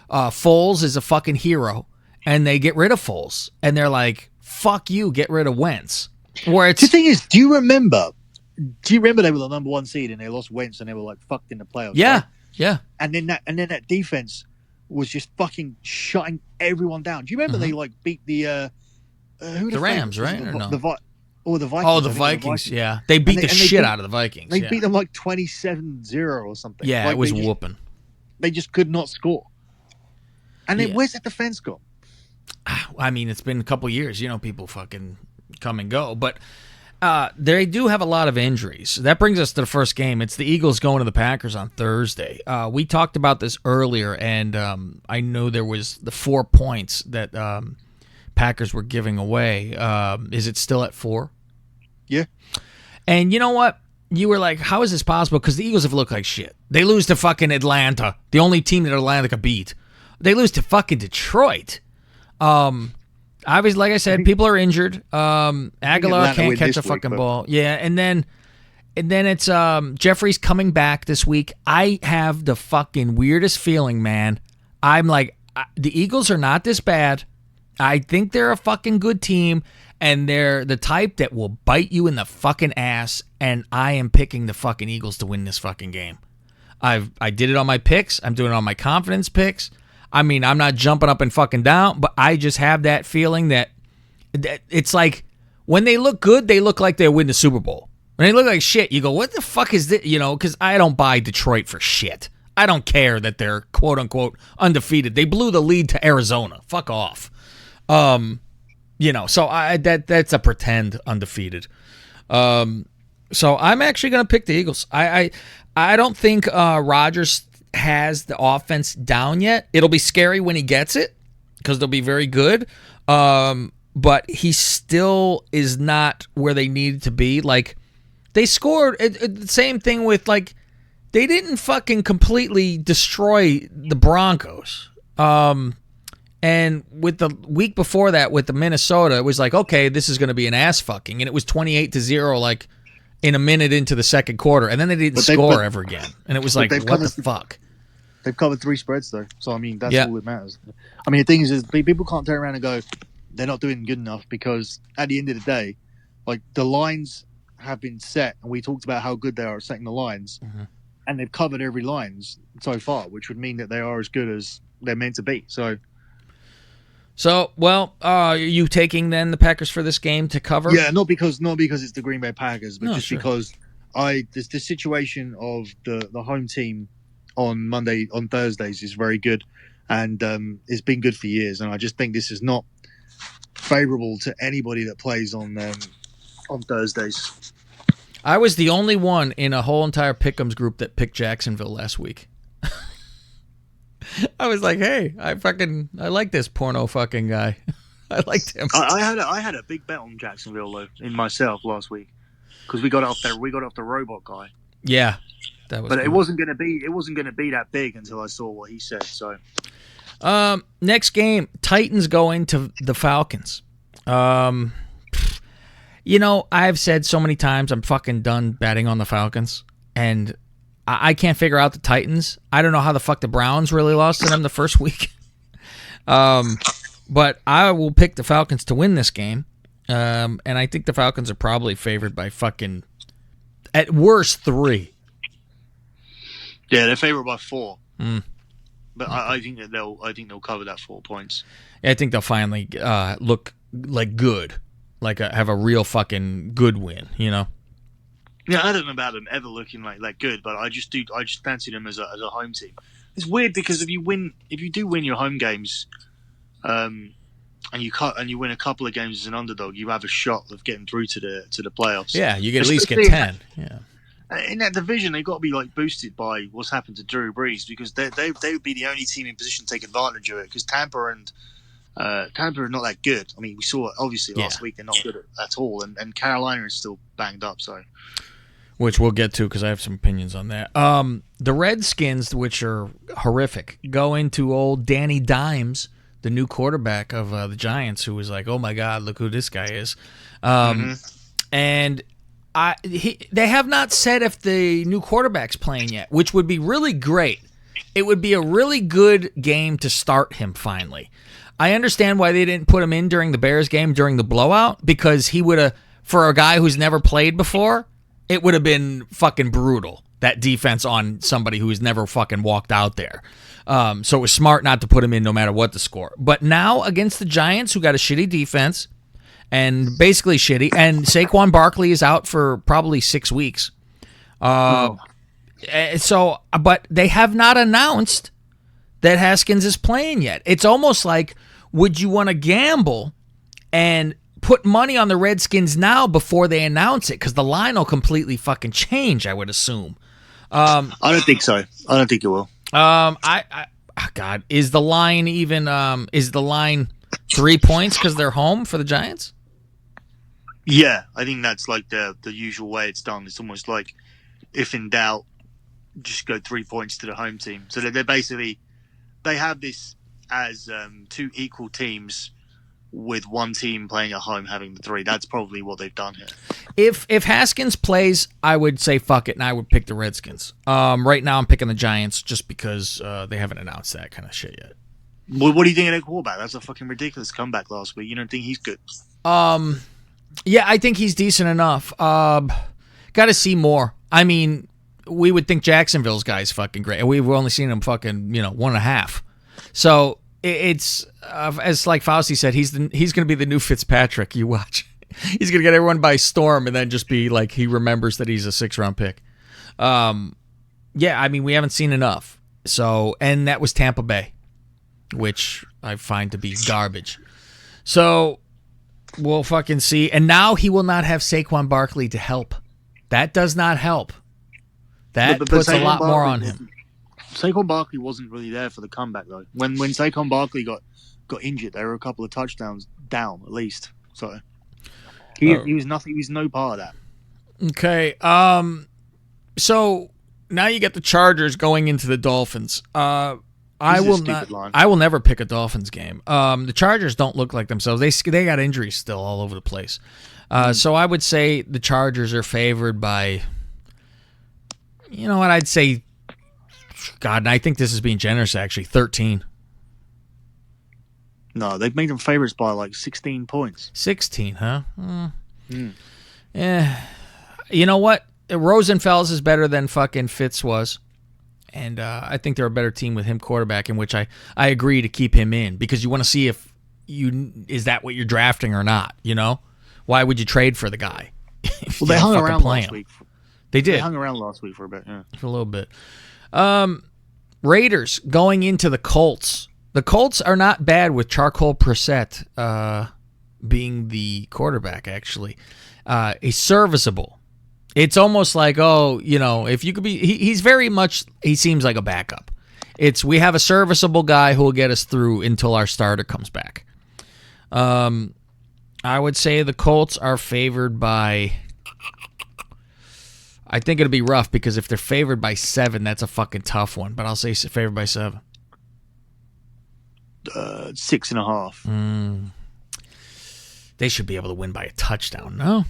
Foles is a fucking hero, and they get rid of Foles, and they're like, fuck you, get rid of Wentz. Where it's, the thing is, do you remember they were the number 1 seed and they lost Wentz and they were like fucked in the playoffs? Yeah, right? yeah. And then that defense was just fucking shutting everyone down. Do you remember they like beat the Rams, right? Or no? The Vikings. Oh, the Vikings, yeah. They beat the shit out of the Vikings. They beat them like 27-0 or something. Yeah, like, it was whooping. They just could not score. And then where's that defense gone? I mean, it's been a couple years. People fucking come and go. But they do have a lot of injuries. That brings us to the first game. It's the Eagles going to the Packers on Thursday. We talked about this earlier, and I know there was the 4 points that Packers were giving away. Is it still at 4? Yeah. And you know what? You were like, how is this possible? Because the Eagles have looked like shit. They lose to fucking Atlanta, the only team that Atlanta could beat. They lose to fucking Detroit. Obviously, like I said, people are injured. Aguilar Atlanta can't win catch a this week, fucking but- ball. Yeah, and then it's Jeffrey's coming back this week. I have the fucking weirdest feeling, man. I'm like, the Eagles are not this bad. I think they're a fucking good team, and they're the type that will bite you in the fucking ass, and I am picking the fucking Eagles to win this fucking game. I did it on my picks. I'm doing it on my confidence picks. I mean, I'm not jumping up and fucking down, but I just have that feeling that it's like when they look good, they look like they'll win the Super Bowl. When they look like shit, you go, what the fuck is this? You know, because I don't buy Detroit for shit. I don't care that they're quote-unquote undefeated. They blew the lead to Arizona. Fuck off. You know, so that's a pretend undefeated. So I'm actually going to pick the Eagles. I don't think Rodgers has the offense down yet. It'll be scary when he gets it because they'll be very good. But he still is not where they needed to be. Like, they scored the same thing with, like, they didn't fucking completely destroy the Broncos. And with the week before that with the Minnesota, it was like, okay, this is going to be an ass fucking. And it was 28-0, like, in a minute into the second quarter. And then they didn't score ever again. And it was like, what the fuck? They've covered 3 spreads, though. So, I mean, that's all that matters. I mean, the thing is people can't turn around and go, they're not doing good enough, because at the end of the day, like, the lines have been set, and we talked about how good they are at setting the lines, and they've covered every lines so far, which would mean that they are as good as they're meant to be. So, well, are you taking then the Packers for this game to cover? Yeah, not because it's the Green Bay Packers, but because the situation of the home team on Thursdays is very good, and it's been good for years, and I just think this is not favorable to anybody that plays on Thursdays. I was the only one in a whole entire Pick'ems group that picked Jacksonville last week. I was like, hey, I like this porno fucking guy. I liked him. I had a big bet on Jacksonville though in myself last week, because we got off the robot guy. Yeah, that was. But good. it wasn't gonna be that big until I saw what he said. So, next game, Titans go into the Falcons. You know, I've said so many times I'm fucking done betting on the Falcons, and I can't figure out the Titans. I don't know how the fuck the Browns really lost to them the first week. But I will pick the Falcons to win this game. And I think the Falcons are probably favored by fucking, at worst, 3. Yeah, they're favored by 4. But I think that they'll cover that 4 points. I think they'll finally look like good, like have a real fucking good win, you know? Yeah, I don't know about them ever looking like good, but I just fancy them as a home team. It's weird because if you do win your home games, and you win a couple of games as an underdog, you have a shot of getting through to the playoffs. Yeah, you can at least get 10. Yeah. In that division, they've got to be like boosted by what's happened to Drew Brees, because they would be the only team in position to take advantage of it. Because Tampa are not that good. I mean, we saw it obviously last week; they're not good at all, and Carolina is still banged up. So, which we'll get to because I have some opinions on that. The Redskins, which are horrific, go into old Danny Dimes, the new quarterback of the Giants, who was like, "Oh my God, look who this guy is," and they have not said if the new quarterback's playing yet, which would be really great. It would be a really good game to start him finally. I understand why they didn't put him in during the Bears game during the blowout, because he would have, for a guy who's never played before, it would have been fucking brutal, that defense on somebody who's never fucking walked out there. So it was smart not to put him in no matter what the score. But now against the Giants, who got a shitty defense, and basically shitty, and Saquon Barkley is out for probably 6 weeks. But they have not announced that Haskins is playing yet. It's almost like, would you want to gamble and put money on the Redskins now before they announce it? Because the line will completely fucking change, I would assume. I don't think so. I don't think it will. God, is the line even? Is the line 3 points because they're home for the Giants? Yeah, I think that's like the usual way it's done. It's almost like, if in doubt, just go 3 points to the home team. So they're basically, they have this as two equal teams with one team playing at home having the 3. That's probably what they've done here. If Haskins plays, I would say fuck it, and I would pick the Redskins. Right now, I'm picking the Giants just because they haven't announced that kind of shit yet. What do you think of their quarterback? That's a fucking ridiculous comeback last week. You don't think he's good? Yeah, I think he's decent enough. Got to see more. I mean, we would think Jacksonville's guy's fucking great. We've only seen him fucking 1.5. So it's as like Fauci said, he's going to be the new Fitzpatrick. You watch. He's going to get everyone by storm and then just be like he remembers that he's a 6th-round pick. Yeah, I mean, we haven't seen enough. So, and that was Tampa Bay, which I find to be garbage. So, we'll fucking see. And now he will not have Saquon Barkley to help. That does not help. That puts a lot more on him. Saquon Barkley wasn't really there for the comeback, though. When Saquon Barkley got injured, there were a couple of touchdowns down, at least. So, he was nothing. He was no part of that. Okay. So, now you get the Chargers going into the Dolphins. I will never pick a Dolphins game. The Chargers don't look like themselves. They got injuries still all over the place. So I would say the Chargers are favored by, you know what, I'd say, God, and I think this is being generous actually, 13. No, they've made them favorites by like 16 points. 16, huh? Yeah. You know what? Rosenfels is better than fucking Fitz was. And I think they're a better team with him quarterbacking, which I agree to keep him in because you want to see if is that what you're drafting or not, you know? Why would you trade for the guy? Well, they hung around last week. They did. They hung around last week for a bit, yeah. For a little bit. Raiders going into the Colts. The Colts are not bad with Charcol Brissett being the quarterback, actually. He's serviceable. It's almost like, if you could be... He's very much... He seems like a backup. We have a serviceable guy who will get us through until our starter comes back. I would say the Colts are favored by... I think it'll be rough because if they're favored by 7, that's a fucking tough one. But I'll say favored by 7. 6.5. They should be able to win by a touchdown, no?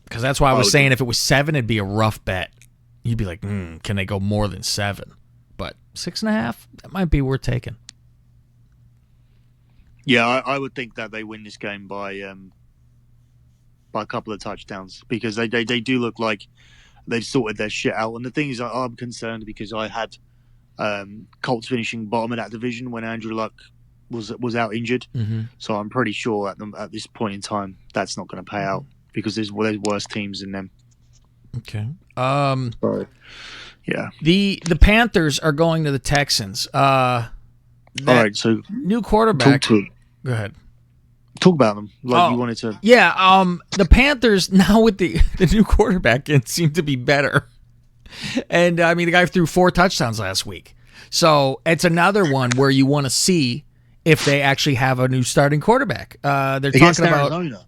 Because that's why I was saying if it was 7, it'd be a rough bet. You'd be like, can they go more than 7? But 6.5, that might be worth taking. Yeah, I would think that they win this game by a couple of touchdowns because they do look like they've sorted their shit out. And the thing is, I'm concerned because I had Colts finishing bottom of that division when Andrew Luck was out injured. Mm-hmm. So I'm pretty sure at this point in time that's not going to pay out because there's worse teams than them. Okay. Yeah. The Panthers are going to the Texans. All right. So new quarterback. Go ahead. Talk about them like you wanted to. Yeah, the Panthers now with the new quarterback in seem to be better. And I mean, the guy threw 4 touchdowns last week. So it's another one where you want to see if they actually have a new starting quarterback. They're Against talking about Arizona.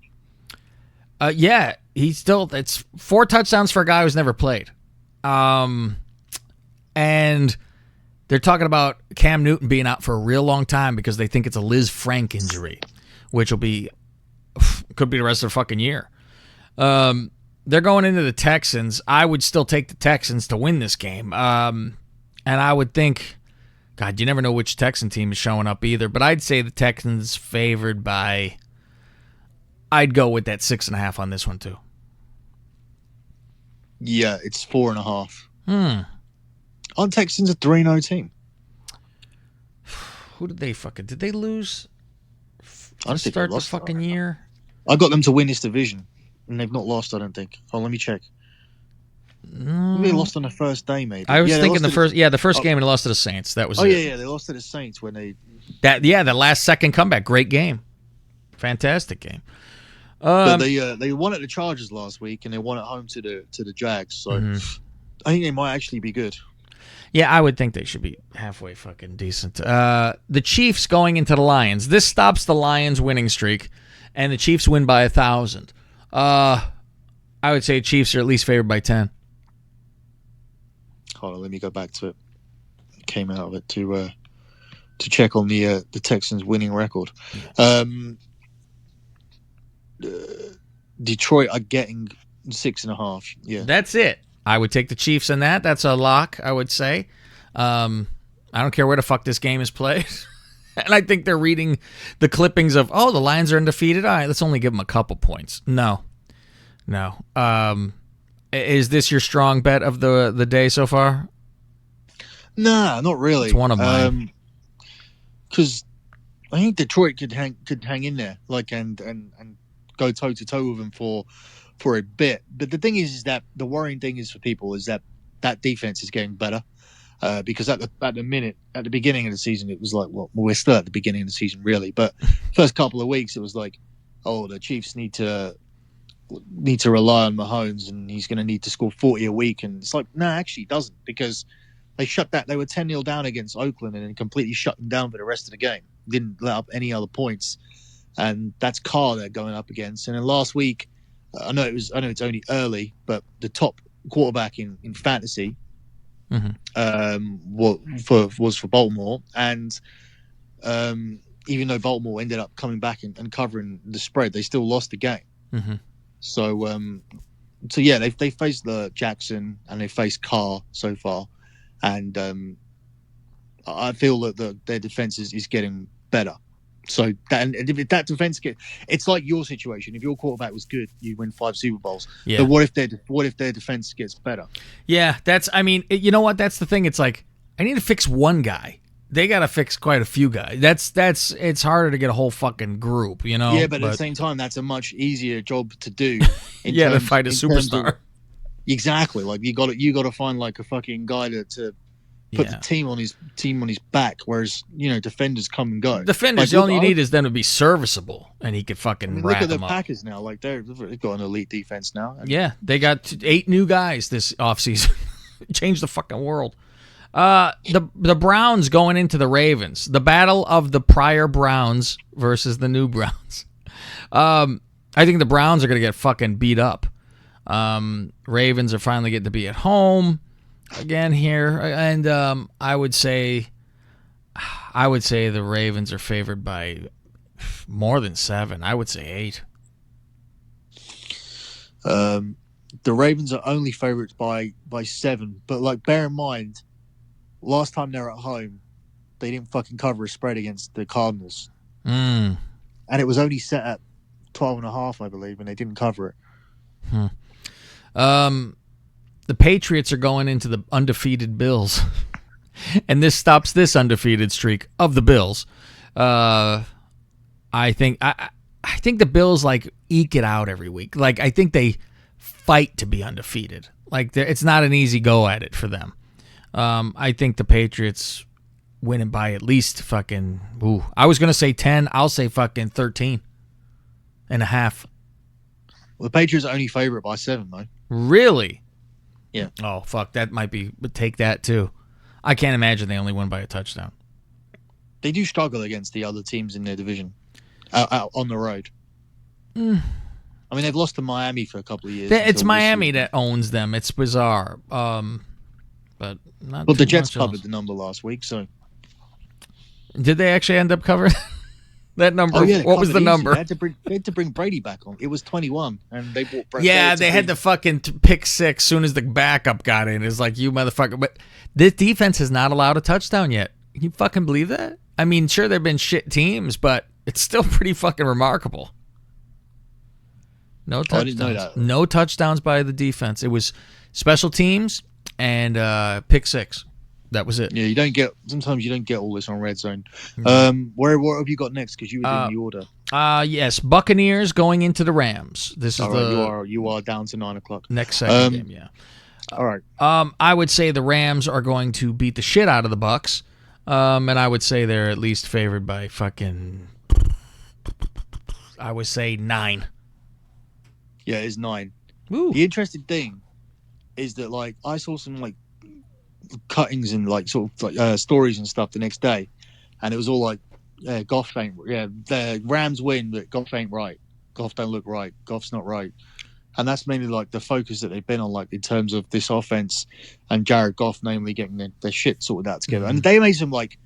Yeah, it's 4 touchdowns for a guy who's never played. And they're talking about Cam Newton being out for a real long time because they think it's a Liz Frank injury, which could be the rest of the fucking year. They're going into the Texans. I would still take the Texans to win this game. And I would think, God, you never know which Texan team is showing up either, but I'd say the Texans favored by, I'd go with that 6.5 on this one too. Yeah, it's 4.5. Aren't Texans a 3-0 team? Who did they lose? I don't think they lost the fucking year. I got them to win this division, and they've not lost. I don't think. Oh, let me check. Maybe they lost on the first day. Maybe I was thinking the first game and they lost to the Saints. That was yeah, they lost to the Saints when they. The last second comeback, great game, fantastic game. But they won at the Chargers last week, and they won at home to the Jags. So I think they might actually be good. Yeah, I would think they should be halfway fucking decent. The Chiefs going into the Lions. This stops the Lions' winning streak, and the Chiefs win by 1,000. I would say Chiefs are at least favored by 10. Hold on, let me go back to it. I came out of it to check on the Texans' winning record. Detroit are getting 6.5. Yeah, That's it. I would take the Chiefs in that. That's a lock, I would say. I don't care where the fuck this game is played. And I think they're reading the clippings of, oh, the Lions are undefeated. All right, let's only give them a couple points. No. Is this your strong bet of the day so far? Nah, not really. It's one of mine. Because I think Detroit could hang in there, like and go toe to toe with them for a bit. But the thing is that the worrying thing is for people is that defense is getting better. Because at the beginning of the season, it was like, well, we're still at the beginning of the season, really. But first couple of weeks, it was like, oh, the Chiefs need to rely on Mahomes, and he's going to need to score 40 a week. And it's like, no, actually, he doesn't, because they were 10-0 down against Oakland and then completely shut them down for the rest of the game. Didn't let up any other points, and that's Carr they're going up against. And then last week, I know it's only early, but the top quarterback in fantasy. Was for Baltimore, and even though Baltimore ended up coming back and covering the spread, they still lost the game. So yeah, they faced the Jackson and they faced Carr so far, and I feel that their defense is getting better. So if that defense it's like your situation. If your quarterback was good, you win 5 Super Bowls. Yeah. But what if their defense gets better? Yeah, you know what? That's the thing. It's like, I need to fix one guy. They got to fix quite a few guys. It's harder to get a whole fucking group, you know? Yeah, but at the same time, that's a much easier job to do. To fight a superstar. Exactly. Like you got to find like a fucking guy to put the team on his back, whereas defenders come and go. Defenders, like, all you need is them to be serviceable, and he could fucking look wrap at the them up. Packers now. Like they've got an elite defense now. Yeah, they got 8 new guys this offseason. Changed the fucking world. The Browns going into the Ravens. The battle of the prior Browns versus the new Browns. I think the Browns are going to get fucking beat up. Ravens are finally getting to be at home again here, and I would say the Ravens are favored by more than 7. I would say 8. The Ravens are only favorites by 7, but like bear in mind, last time they were at home, they didn't fucking cover a spread against the Cardinals, and it was only set at 12.5, I believe, and they didn't cover it. The Patriots are going into the undefeated Bills, and this stops this undefeated streak of the Bills. I think the Bills like eke it out every week. Like I think they fight to be undefeated. Like it's not an easy go at it for them. I think the Patriots win it by at least fucking. I was gonna say 10. I'll say fucking 13.5. Well, the Patriots are only favorite by 7, though. Really? Yeah. Oh, fuck. That might be. But take that, too. I can't imagine they only win by a touchdown. They do struggle against the other teams in their division out on the road. I mean, they've lost to Miami for a couple of years. It's Miami that owns them. It's bizarre. But not. But the Jets covered covered the number last week, so. Did they actually end up covering that number? Oh, yeah, what was the number? They had to bring Brady back on. It was 21, and they brought Brady. Yeah, they had to fucking pick 6 soon as the backup got in. It's like, you motherfucker. But this defense has not allowed a touchdown yet. Can you fucking believe that? I mean, sure, they've been shit teams, but it's still pretty fucking remarkable. No touchdowns. I didn't know that. No touchdowns by the defense. It was special teams and pick 6. That was it. Yeah, sometimes you don't get all this on Red Zone. What have you got next? Because you were doing the order. Yes, Buccaneers going into the Rams. This is you are down to 9:00. Next second game, yeah. All right. I would say the Rams are going to beat the shit out of the Bucs. And I would say they're at least favored by fucking, I would say 9. Yeah, it's 9. Ooh. The interesting thing is that like I saw some like cuttings and like sort of like stories and stuff the next day, and it was all like Goff ain't the Rams win, but Goff ain't right, Goff don't look right, Goff's not right, and that's mainly like the focus that they've been on, like in terms of this offense and Jared Goff namely getting their shit sorted out together. And they made some like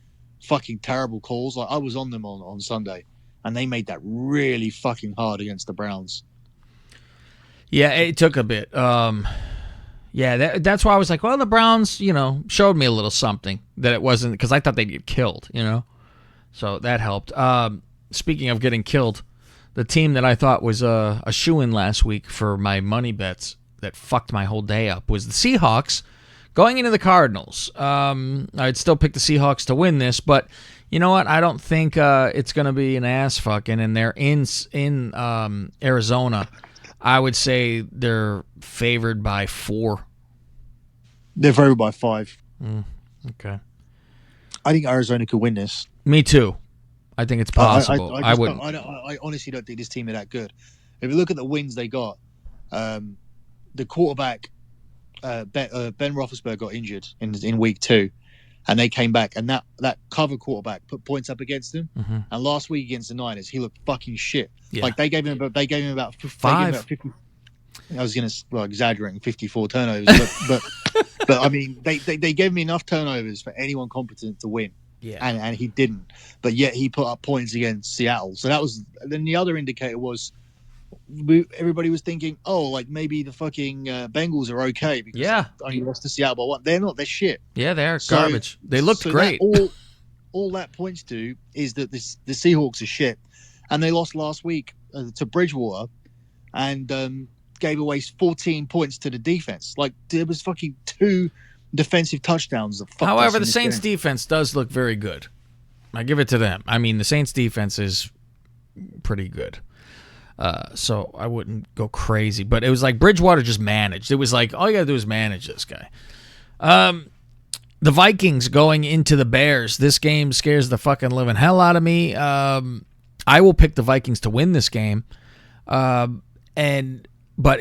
fucking terrible calls. Like I was on them on Sunday, and they made that really fucking hard against the Browns. Yeah, it took a bit. That's why I was like, well, the Browns, showed me a little something that it wasn't, because I thought they'd get killed, So that helped. Speaking of getting killed, the team that I thought was a shoo-in last week for my money bets that fucked my whole day up was the Seahawks going into the Cardinals. I'd still pick the Seahawks to win this, but you know what? I don't think it's going to be an ass fucking, and they're in Arizona. I would say they're favored by 4. They're favored by 5. Okay. I think Arizona could win this. Me too. I think it's possible. I wouldn't. I honestly don't think this team are that good. If you look at the wins they got, the quarterback Ben Roethlisberger got injured in week 2, and they came back, and that cover quarterback put points up against him. Mm-hmm. And last week against the Niners, he looked fucking shit. Yeah. Like they gave him about 5. 50. I was exaggerating 54 turnovers, but I mean they gave me enough turnovers for anyone competent to win. Yeah. And he didn't, but yet he put up points against Seattle. So that was. Then the other indicator was everybody was thinking, oh, like maybe the fucking Bengals are okay because they only lost to Seattle by 1. They're not. They're shit. Yeah, they're garbage. They looked great. All that points to is that the Seahawks are shit, and they lost last week to Bridgewater, and gave away 14 points to the defense. Like there was fucking 2 defensive touchdowns. However, the Saints defense does look very good. I give it to them. I mean, the Saints defense is pretty good. So I wouldn't go crazy. But it was like Bridgewater just managed. It was like, all you got to do is manage this guy. The Vikings going into the Bears. This game scares the fucking living hell out of me. I will pick the Vikings to win this game. But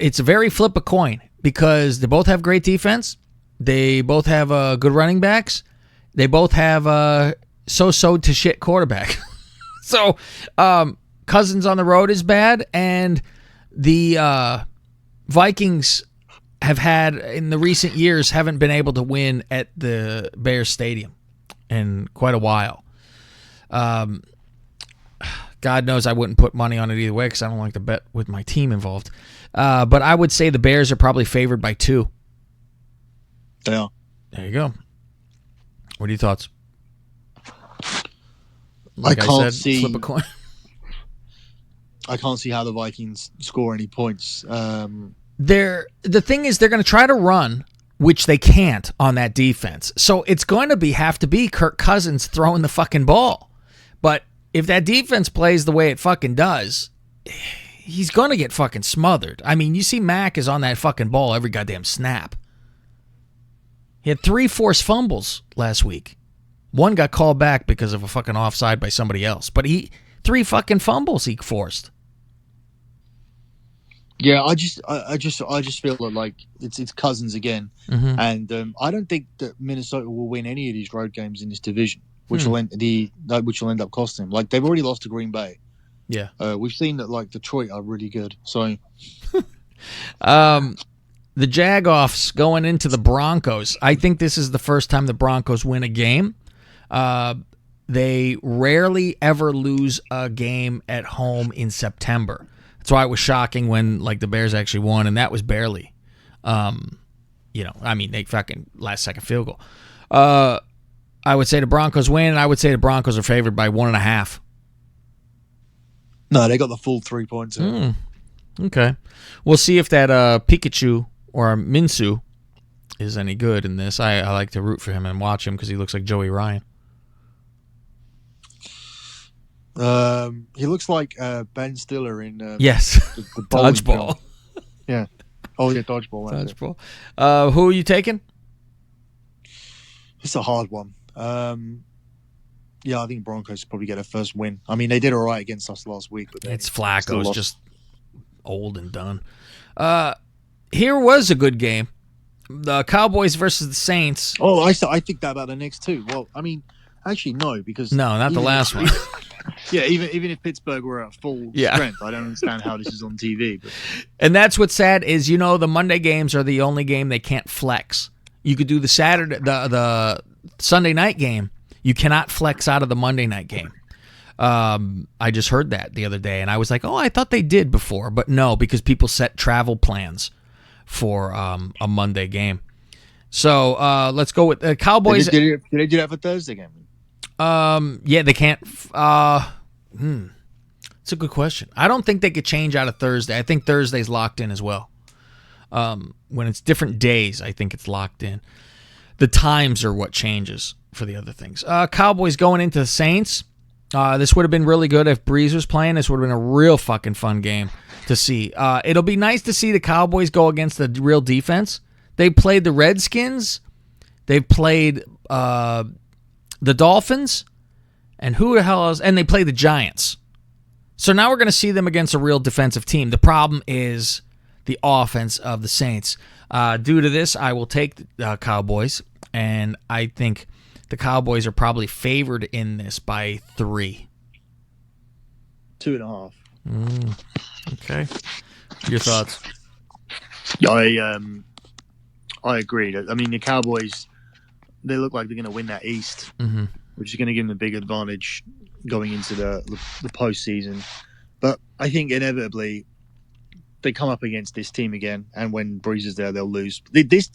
it's a very flip a coin because they both have great defense. They both have good running backs. They both have so-so to shit quarterback. So Cousins on the road is bad, and the Vikings have had, in the recent years, haven't been able to win at the Bears Stadium in quite a while. God knows I wouldn't put money on it either way because I don't like to bet with my team involved. But I would say the Bears are probably favored by 2. Yeah. There you go. What are your thoughts? I can't see. Flip a coin. I can't see how the Vikings score any points. The thing is, they're going to try to run, which they can't on that defense. So it's going to have to be Kirk Cousins throwing the fucking ball. But if that defense plays the way it fucking does, he's going to get fucking smothered. I mean, you see Mac is on that fucking ball every goddamn snap. He had 3 forced fumbles last week. 1 got called back because of a fucking offside by somebody else. But 3 fucking fumbles he forced. Yeah, I just feel like it's Cousins again, and I don't think that Minnesota will win any of these road games in this division, which will end up costing them. Like they've already lost to Green Bay. Yeah, we've seen that like Detroit are really good. So, the Jagoffs going into the Broncos. I think this is the first time the Broncos win a game. They rarely ever lose a game at home in September. That's why it was shocking when like the Bears actually won, and that was barely. They fucking last second field goal. I would say the Broncos win, and I would say the Broncos are favored by 1.5. No, they got the full 3 points. Okay. We'll see if that Pikachu or Minsu is any good in this. I like to root for him and watch him because he looks like Joey Ryan. He looks like Ben Stiller in yes, the Dodgeball. Yeah. Oh yeah, Dodgeball. Dodgeball. Who are you taking? It's a hard one. I think Broncos probably get a first win. I mean, they did all right against us last week, but it's Flacco's just old and done. Here was a good game. The Cowboys versus the Saints. Oh, I think that about the next 2. Well, I mean, actually no, because no, not the last one. Yeah, even if Pittsburgh were at full strength, I don't understand how this is on TV. But. And that's what's sad is, the Monday games are the only game they can't flex. You could do the Sunday night game. You cannot flex out of the Monday night game. I just heard that the other day, and I was like, oh, I thought they did before. But no, because people set travel plans for a Monday game. So let's go with the Cowboys. Did they do that for Thursday game? Yeah, they can't. It's a good question. I don't think they could change out of Thursday. I think Thursday's locked in as well. When it's different days, I think it's locked in. The times are what changes for the other things. Cowboys going into the Saints. This would have been really good if Breeze was playing. This would have been a real fucking fun game to see. It'll be nice to see the Cowboys go against the real defense. They played the Redskins. They've played the Dolphins. And who the hell else? And they play the Giants. So now we're going to see them against a real defensive team. The problem is the offense of the Saints. Due to this, I will take the Cowboys, and I think the Cowboys are probably favored in this by 3. 2.5. Okay. Your thoughts? I agree. I mean, the Cowboys, they look like they're going to win that East, which is going to give them a big advantage going into the postseason. But I think inevitably they come up against this team again, and when Breeze is there, they'll lose. This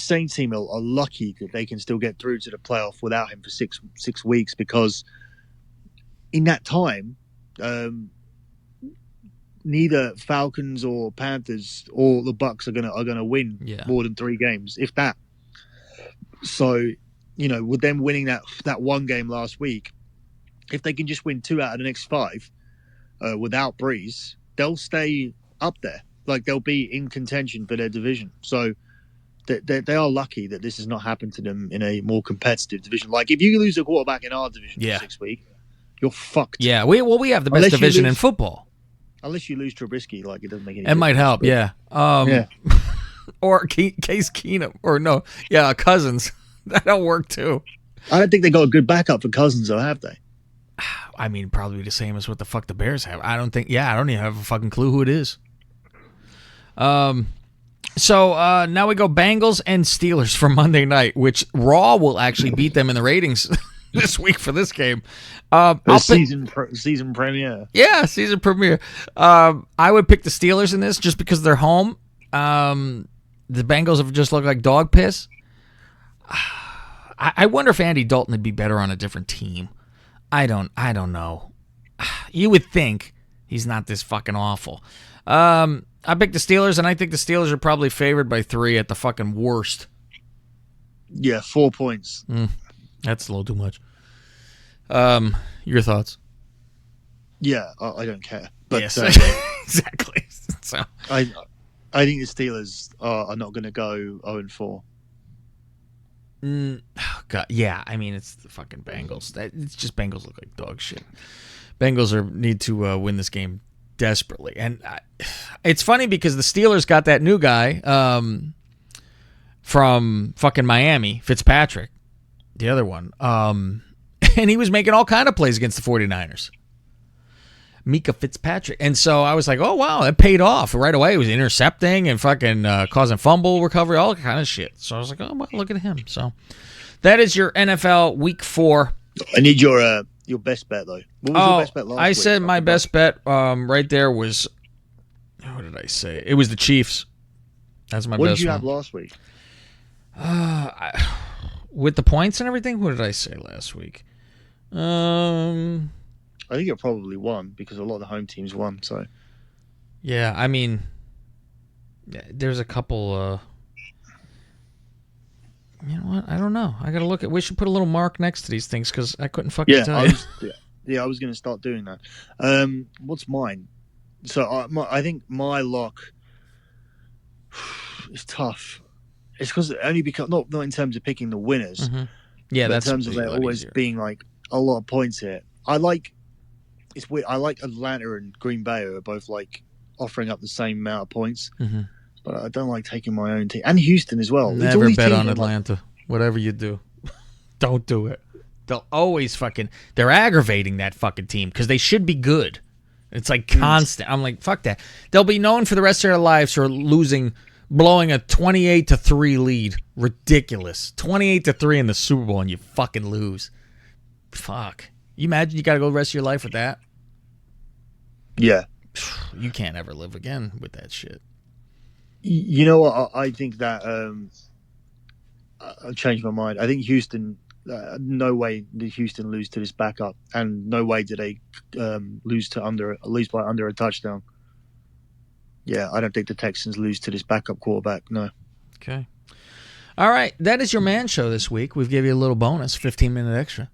Saints team are lucky that they can still get through to the playoff without him for six weeks, because in that time, neither Falcons or Panthers or the Bucks are gonna win more than 3 games, if that. So, with them winning that one game last week, if they can just win 2 out of the next 5 without Breeze, they'll stay up there. Like, they'll be in contention for their division. So they are lucky that this has not happened to them in a more competitive division. Like, if you lose a quarterback in our division for 6 weeks, you're fucked. Yeah, we have the best division in football. Unless you lose Trubisky, like, it doesn't make any difference. It might help, yeah. Or Case Keenum, or no, Cousins. That'll work too. I don't think they got a good backup for Cousins, though, have they? I mean, probably the same as what the fuck the Bears have. I don't even have a fucking clue who it is. So now we go Bengals and Steelers for Monday night, which Raw will actually beat them in the ratings this week for this game. Season premiere. Yeah, season premiere. I would pick the Steelers in this just because they're home. The Bengals have just looked like dog piss. I wonder if Andy Dalton would be better on a different team. I don't know. You would think he's not this fucking awful. I picked the Steelers, and I think the Steelers are probably favored by 3 at the fucking worst. Yeah, 4 points. That's a little too much. Your thoughts? Yeah, I don't care. But, yes, exactly. So I think the Steelers are not going to go 0-4. God, yeah. I mean, it's the fucking Bengals. It's just Bengals look like dog shit. Bengals need to win this game desperately, and it's funny because the Steelers got that new guy from fucking Miami, Fitzpatrick, the other one, and he was making all kind of plays against the 49ers. Mika Fitzpatrick. And so I was like, oh, wow, that paid off right away. He was intercepting and fucking causing fumble recovery, all kind of shit. So I was like, oh, well, look at him. So that is your NFL Week 4. I need your best bet, though. What was your best bet last week? I said my best bet right there was, what did I say? It was the Chiefs. That's my best one. What did you have last week? With the points and everything? What did I say last week? I think it probably won because a lot of the home teams won. So, yeah, I mean, there's a couple. You know what? I don't know. I gotta look at. We should put a little mark next to these things because I couldn't fucking tell you. I was gonna start doing that. What's mine? So I think my lock is tough. It's because only because not in terms of picking the winners. Mm-hmm. Yeah, but in terms of there always being like a lot of points here. It's weird. I like Atlanta and Green Bay are both like offering up the same amount of points, but I don't like taking my own team and Houston as well. Never bet on Atlanta. Whatever you do, don't do it. They'll always they're aggravating that fucking team because they should be good. It's like constant. I'm like, fuck that. They'll be known for the rest of their lives for losing blowing a 28-3 lead. Ridiculous. 28-3 in the Super Bowl and you fucking lose. Fuck. You imagine you got to go the rest of your life with that? Yeah. You can't ever live again with that shit. You know what? I think that I've changed my mind. I think Houston, no way did Houston lose to this backup, and no way did they lose by under a touchdown. Yeah, I don't think the Texans lose to this backup quarterback. No. Okay. All right, that is your man show this week. We've given you a little bonus, 15-minute extra.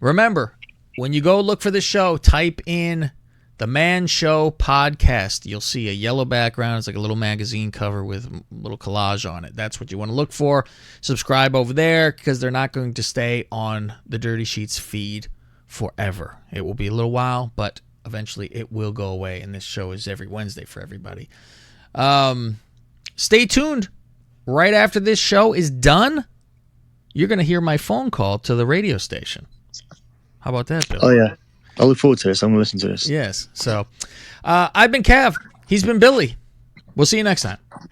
Remember, when you go look for the show, type in The Man Show Podcast. You'll see a yellow background. It's like a little magazine cover with a little collage on it. That's what you want to look for. Subscribe over there because they're not going to stay on the Dirty Sheets feed forever. It will be a little while, but eventually it will go away, and this show is every Wednesday for everybody. Stay tuned. Right after this show is done, you're going to hear my phone call to the radio station. How about that, Bill? Oh, yeah. I look forward to this. I'm going to listen to this. Yes. So, I've been Cav. He's been Billy. We'll see you next time. All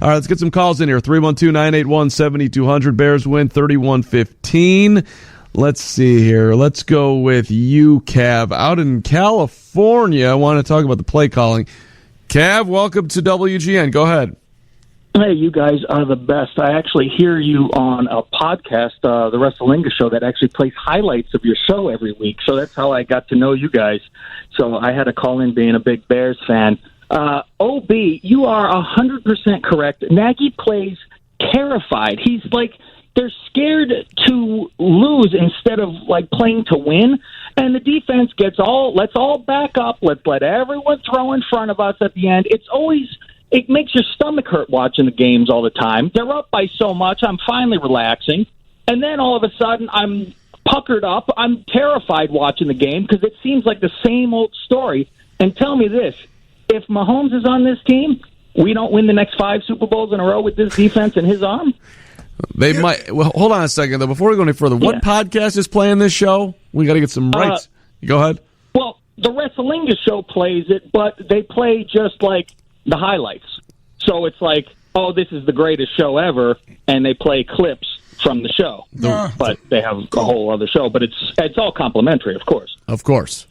right, let's get some calls in here. 312-981-7200. Bears win 31-15. Let's see here. Let's go with you, Cav. Out in California, I want to talk about the play calling. Cav, welcome to WGN. Go ahead. Hey, you guys are the best. I actually hear you on a podcast, the Wrestlinga Show, that actually plays highlights of your show every week. So that's how I got to know you guys. So I had to call in being a big Bears fan. OB, you are 100% correct. Nagy plays terrified. He's like, they're scared to lose instead of like playing to win. And the defense let's all back up. Let's let everyone throw in front of us at the end. It makes your stomach hurt watching the games all the time. They're up by so much. I'm finally relaxing. And then all of a sudden, I'm puckered up. I'm terrified watching the game because it seems like the same old story. And tell me this, if Mahomes is on this team, we don't win the next 5 Super Bowls in a row with this defense and his arm? They might. Well, hold on a second, though. Before we go any further, what podcast is playing this show? We got to get some rights. Go ahead. Well, the Wrestlinga Show plays it, but they play just like the highlights. So it's like, oh, this is the greatest show ever, and they play clips from the show. But they have a whole other show. But it's all complimentary, of course. Of course.